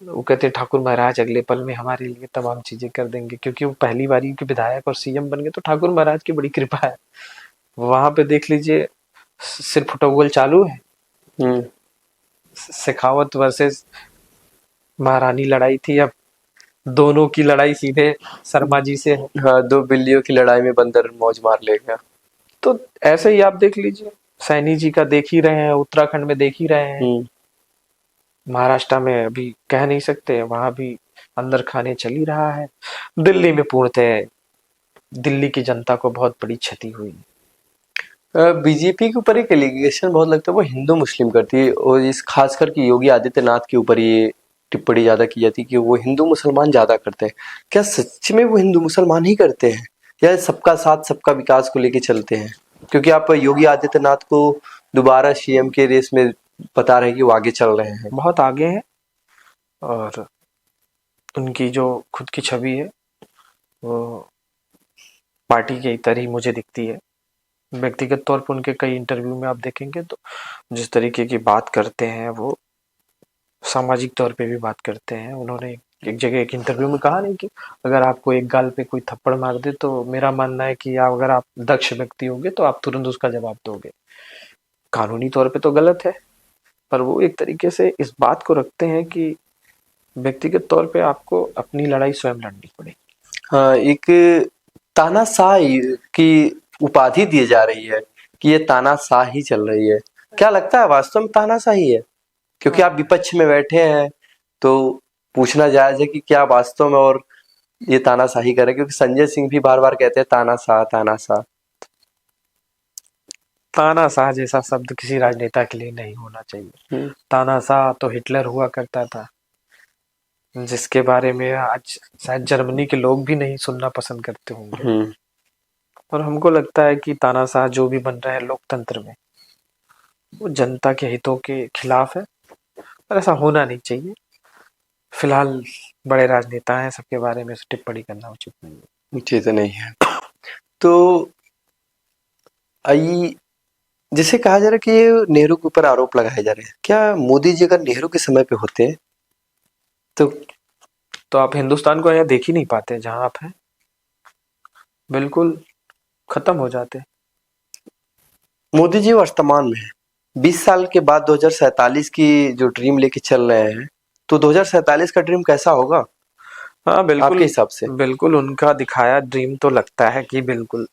[SPEAKER 2] वो कहते हैं ठाकुर महाराज अगले पल में हमारे लिए तमाम चीजें कर देंगे, क्योंकि वो पहली बारी के विधायक और सीएम बन गए, तो ठाकुर महाराज की बड़ी कृपा है। वहां पे देख लीजिए सिर्फ फुटबॉल चालू है। शेखावत वर्सेस महारानी लड़ाई थी, अब दोनों की लड़ाई सीधे शर्मा जी से है।
[SPEAKER 1] हाँ, दो बिल्लियों की लड़ाई में बंदर मौज मार लेगा।
[SPEAKER 2] तो ऐसे ही आप देख लीजिए, सैनी जी का देख ही रहे हैं, उत्तराखंड में देख ही रहे हैं, महाराष्ट्र में अभी कह नहीं सकते, वहां भी अंदर खाने चल ही रहा है। दिल्ली में पूर्णतः दिल्ली की जनता को बहुत बड़ी क्षति हुई।
[SPEAKER 1] बीजेपी के ऊपर एक एलिगेशन बहुत लगता है वो हिंदू मुस्लिम करती है, और इस खास करके योगी आदित्यनाथ के ऊपर ये टिप्पणी ज्यादा की जाती है कि वो हिंदू मुसलमान ज्यादा करते हैं। क्या सच में वो हिंदू मुसलमान ही करते हैं, या सबका साथ सबका विकास को लेके चलते हैं? क्योंकि आप योगी आदित्यनाथ को दोबारा सीएम के रेस में बता रहे हैं कि वो आगे चल रहे हैं,
[SPEAKER 2] बहुत आगे हैं, और उनकी जो खुद की छवि है वो पार्टी की तरह ही मुझे दिखती है। व्यक्तिगत तौर पर उनके कई इंटरव्यू में आप देखेंगे तो जिस तरीके की बात करते हैं वो सामाजिक तौर पे भी बात करते हैं। उन्होंने एक जगह एक इंटरव्यू में कहा नहीं कि अगर आपको एक गाल पे कोई थप्पड़ मार दे तो मेरा मानना है कि अगर आप दक्ष व्यक्ति होंगे तो आप तुरंत उसका जवाब दोगे। कानूनी तौर पे तो गलत है, पर वो एक तरीके से इस बात को रखते हैं कि व्यक्तिगत तौर पे आपको अपनी लड़ाई स्वयं लड़नी पड़ेगी।
[SPEAKER 1] हाँ, एक तानाशाह की उपाधि दी जा रही है कि ये तानाशाही चल रही है। क्या लगता है वास्तव में तानाशाही है? क्योंकि आप विपक्ष में बैठे हैं तो पूछना जायज है कि क्या वास्तव में और ये तानाशाही कर रहे हैं? क्योंकि संजय सिंह भी बार बार कहते हैं तानाशाह तानाशाह।
[SPEAKER 2] तानाशाह जैसा शब्द किसी राजनेता के लिए नहीं होना चाहिए। तानाशाह तो हिटलर हुआ करता था, जिसके बारे में आज शायद जर्मनी के लोग भी नहीं सुनना पसंद करते होंगे। और हमको लगता है कि तानाशाह जो भी बन रहे हैं लोकतंत्र में, वो जनता के हितों के खिलाफ है और ऐसा होना नहीं चाहिए। फिलहाल बड़े राजनेता हैं, सबके बारे में टिप्पणी करना उचित नहीं है।
[SPEAKER 1] उचित नहीं है। तो जिसे कहा जा रहा है कि ये नेहरू के ऊपर आरोप लगाए जा रहे हैं, क्या मोदी जी अगर नेहरू के समय पे होते
[SPEAKER 2] तो आप हिंदुस्तान को यहाँ देख ही नहीं पाते जहां आप हैं, बिल्कुल खत्म हो जाते।
[SPEAKER 1] मोदी जी वर्तमान में 20 साल के बाद 2047 की जो ड्रीम लेके चल रहे हैं, तो 2047 का ड्रीम कैसा होगा?
[SPEAKER 2] हाँ बिल्कुल,
[SPEAKER 1] आपके हिसाब से?
[SPEAKER 2] बिल्कुल उनका दिखाया ड्रीम तो लगता है कि बिल्कुल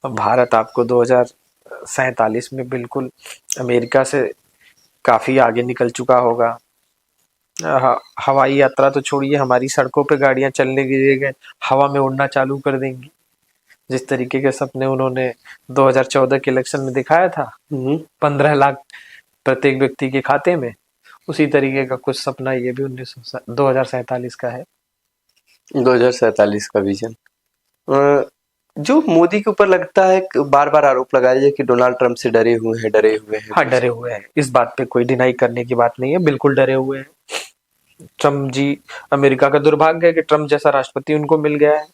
[SPEAKER 2] भारत आपको 2047 में बिल्कुल अमेरिका से काफी आगे निकल चुका होगा। हवाई यात्रा तो छोड़िए, हमारी सड़कों पे गाड़ियां चलने की जगह हवा में उड़ना चालू कर देंगी। जिस तरीके के सपने उन्होंने 2014 के इलेक्शन में दिखाया था, 15 लाख प्रत्येक व्यक्ति के खाते में, उसी तरीके का कुछ सपना ये भी 2047 का है।
[SPEAKER 1] 2047 का विजन जो मोदी के ऊपर लगता है, बार बार आरोप लगाया जाए कि डोनाल्ड ट्रंप से डरे हुए हैं, डरे हुए हैं।
[SPEAKER 2] हाँ डरे हुए हैं, इस बात पे कोई डिनाई करने की बात नहीं है, बिल्कुल डरे हुए हैं। ट्रम्प जी, अमेरिका का दुर्भाग्य है कि ट्रम्प जैसा राष्ट्रपति उनको मिल गया है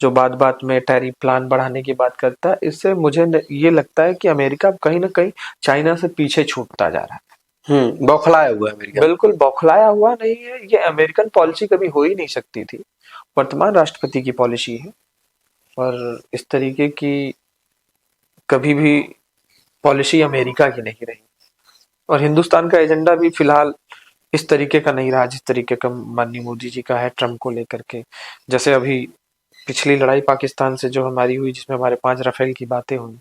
[SPEAKER 2] जो बात बात में टैरिफ प्लान बढ़ाने की बात करता है। इससे मुझे ये लगता है कि अमेरिका कहीं ना कहीं चाइना से पीछे छूटता जा रहा है।
[SPEAKER 1] बौखलाया हुआ है अमेरिका।
[SPEAKER 2] बिल्कुल बौखलाया हुआ नहीं है, ये अमेरिकन पॉलिसी कभी हो ही नहीं सकती थी, वर्तमान राष्ट्रपति की पॉलिसी है। और इस तरीके की कभी भी पॉलिसी अमेरिका की नहीं रही, और हिंदुस्तान का एजेंडा भी फिलहाल इस तरीके का नहीं रहा जिस तरीके का माननीय मोदी जी का है ट्रम्प को लेकर के। जैसे अभी पिछली लड़ाई पाकिस्तान से जो हमारी हुई, जिसमें हमारे 5 राफेल की बातें हुई,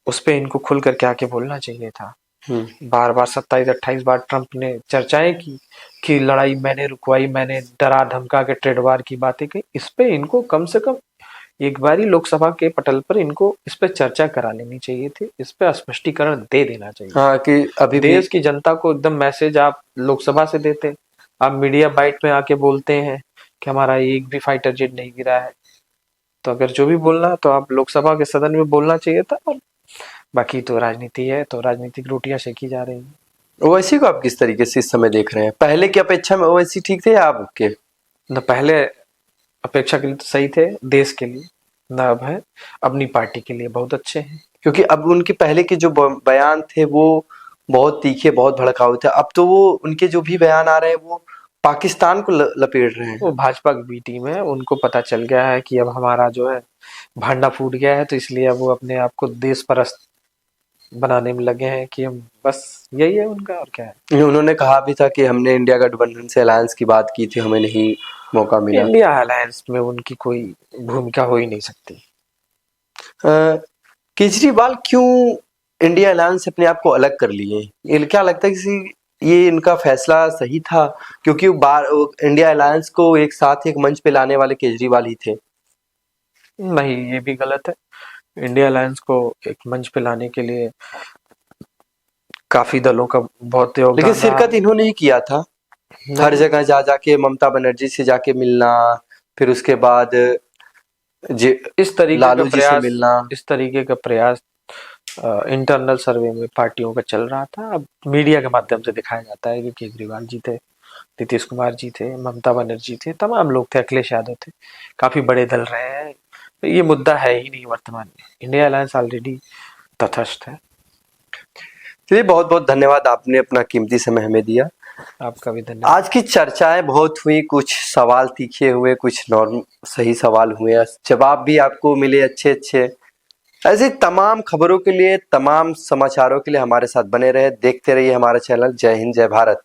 [SPEAKER 2] उस पे इनको खुल करके आके बोलना चाहिए था। बार बार 27-28 बार ट्रम्प ने चर्चाएं की कि लड़ाई मैंने रुकवाई, मैंने डरा धमका के ट्रेड वार की बातें की। इस पे इनको कम से कम एक बारी लोकसभा के पटल पर इनको इस पे चर्चा करा लेनी चाहिए थी, इस पे स्पष्टीकरण दे देना चाहिए।
[SPEAKER 1] हाँ, कि अभी
[SPEAKER 2] देश की जनता को एकदम मैसेज आप लोकसभा से देते, आप मीडिया बाइट में आके बोलते हैं कि हमारा एक भी फाइटर जेट नहीं गिरा है। तो अगर जो भी बोलना है तो आप लोकसभा के सदन में बोलना चाहिए था, और बाकी तो राजनीति है, तो राजनीतिक रोटियां सेकी जा रही हैं।
[SPEAKER 1] ओवैसी को आप किस तरीके से इस समय देख रहे हैं? पहले की अपेक्षा में ओवैसी ठीक थे या अब के?
[SPEAKER 2] न पहले अपेक्षा के लिए तो सही थे, देश के लिए, न अब है अपनी पार्टी के लिए बहुत अच्छे हैं।
[SPEAKER 1] क्योंकि अब उनके पहले के जो बयान थे वो बहुत तीखे, बहुत भड़काऊ थे। अब तो वो उनके जो भी बयान आ रहे हैं वो पाकिस्तान को लपेट रहे हैं।
[SPEAKER 2] वो भाजपा की बी टीम है, उनको पता चल गया है कि अब हमारा जो है भांडा फूट गया है, तो इसलिए अब वो अपने आप को देश परस्त बनाने में लगे हैं कि हम बस यही है उनका, और क्या है।
[SPEAKER 1] उन्होंने कहा भी था कि हमने इंडिया गठबंधन से अलायंस की बात की थी, हमें नहीं मौका मिला।
[SPEAKER 2] इंडिया अलायंस में उनकी कोई भूमिका हो ही नहीं सकती।
[SPEAKER 1] केजरीवाल क्यों इंडिया अलायंस से अपने आप को अलग कर लिए? क्या लगता है कि ये इनका फैसला सही था? क्योंकि इंडिया अलायंस को एक साथ एक मंच पे लाने वाले केजरीवाल ही थे।
[SPEAKER 2] नहीं, ये भी गलत है। इंडिया अलायंस को एक मंच पे लाने के लिए काफी दलों का बहुत योगदान,
[SPEAKER 1] लेकिन शिरकत इन्होंने ही किया था। हर जगह जा जाके ममता बनर्जी से जाके मिलना, फिर उसके बाद
[SPEAKER 2] इस तरीके
[SPEAKER 1] लालू
[SPEAKER 2] का
[SPEAKER 1] जी से मिलना।
[SPEAKER 2] इस तरीके का प्रयास इंटरनल सर्वे में पार्टियों का चल रहा था। अब मीडिया के माध्यम से दिखाया जाता है कि केजरीवाल जी थे, नीतीश कुमार जी थे, ममता बनर्जी थे, तमाम लोग थे, अखिलेश यादव थे, काफी बड़े दल रहे हैं। तो ये मुद्दा है ही नहीं वर्तमान में, इंडिया अलायंस ऑलरेडी तटस्थ है।
[SPEAKER 1] चलिए, बहुत बहुत धन्यवाद, आपने अपना कीमती समय हमें दिया।
[SPEAKER 2] आपका भी धन्यवाद।
[SPEAKER 1] आज की चर्चाएं बहुत हुई, कुछ सवाल तीखे हुए, कुछ नॉर्म सही सवाल हुए, जवाब भी आपको मिले अच्छे अच्छे। ऐसे तमाम खबरों के लिए, तमाम समाचारों के लिए हमारे साथ बने रहे, देखते रहिए हमारा चैनल। जय हिंद, जय भारत।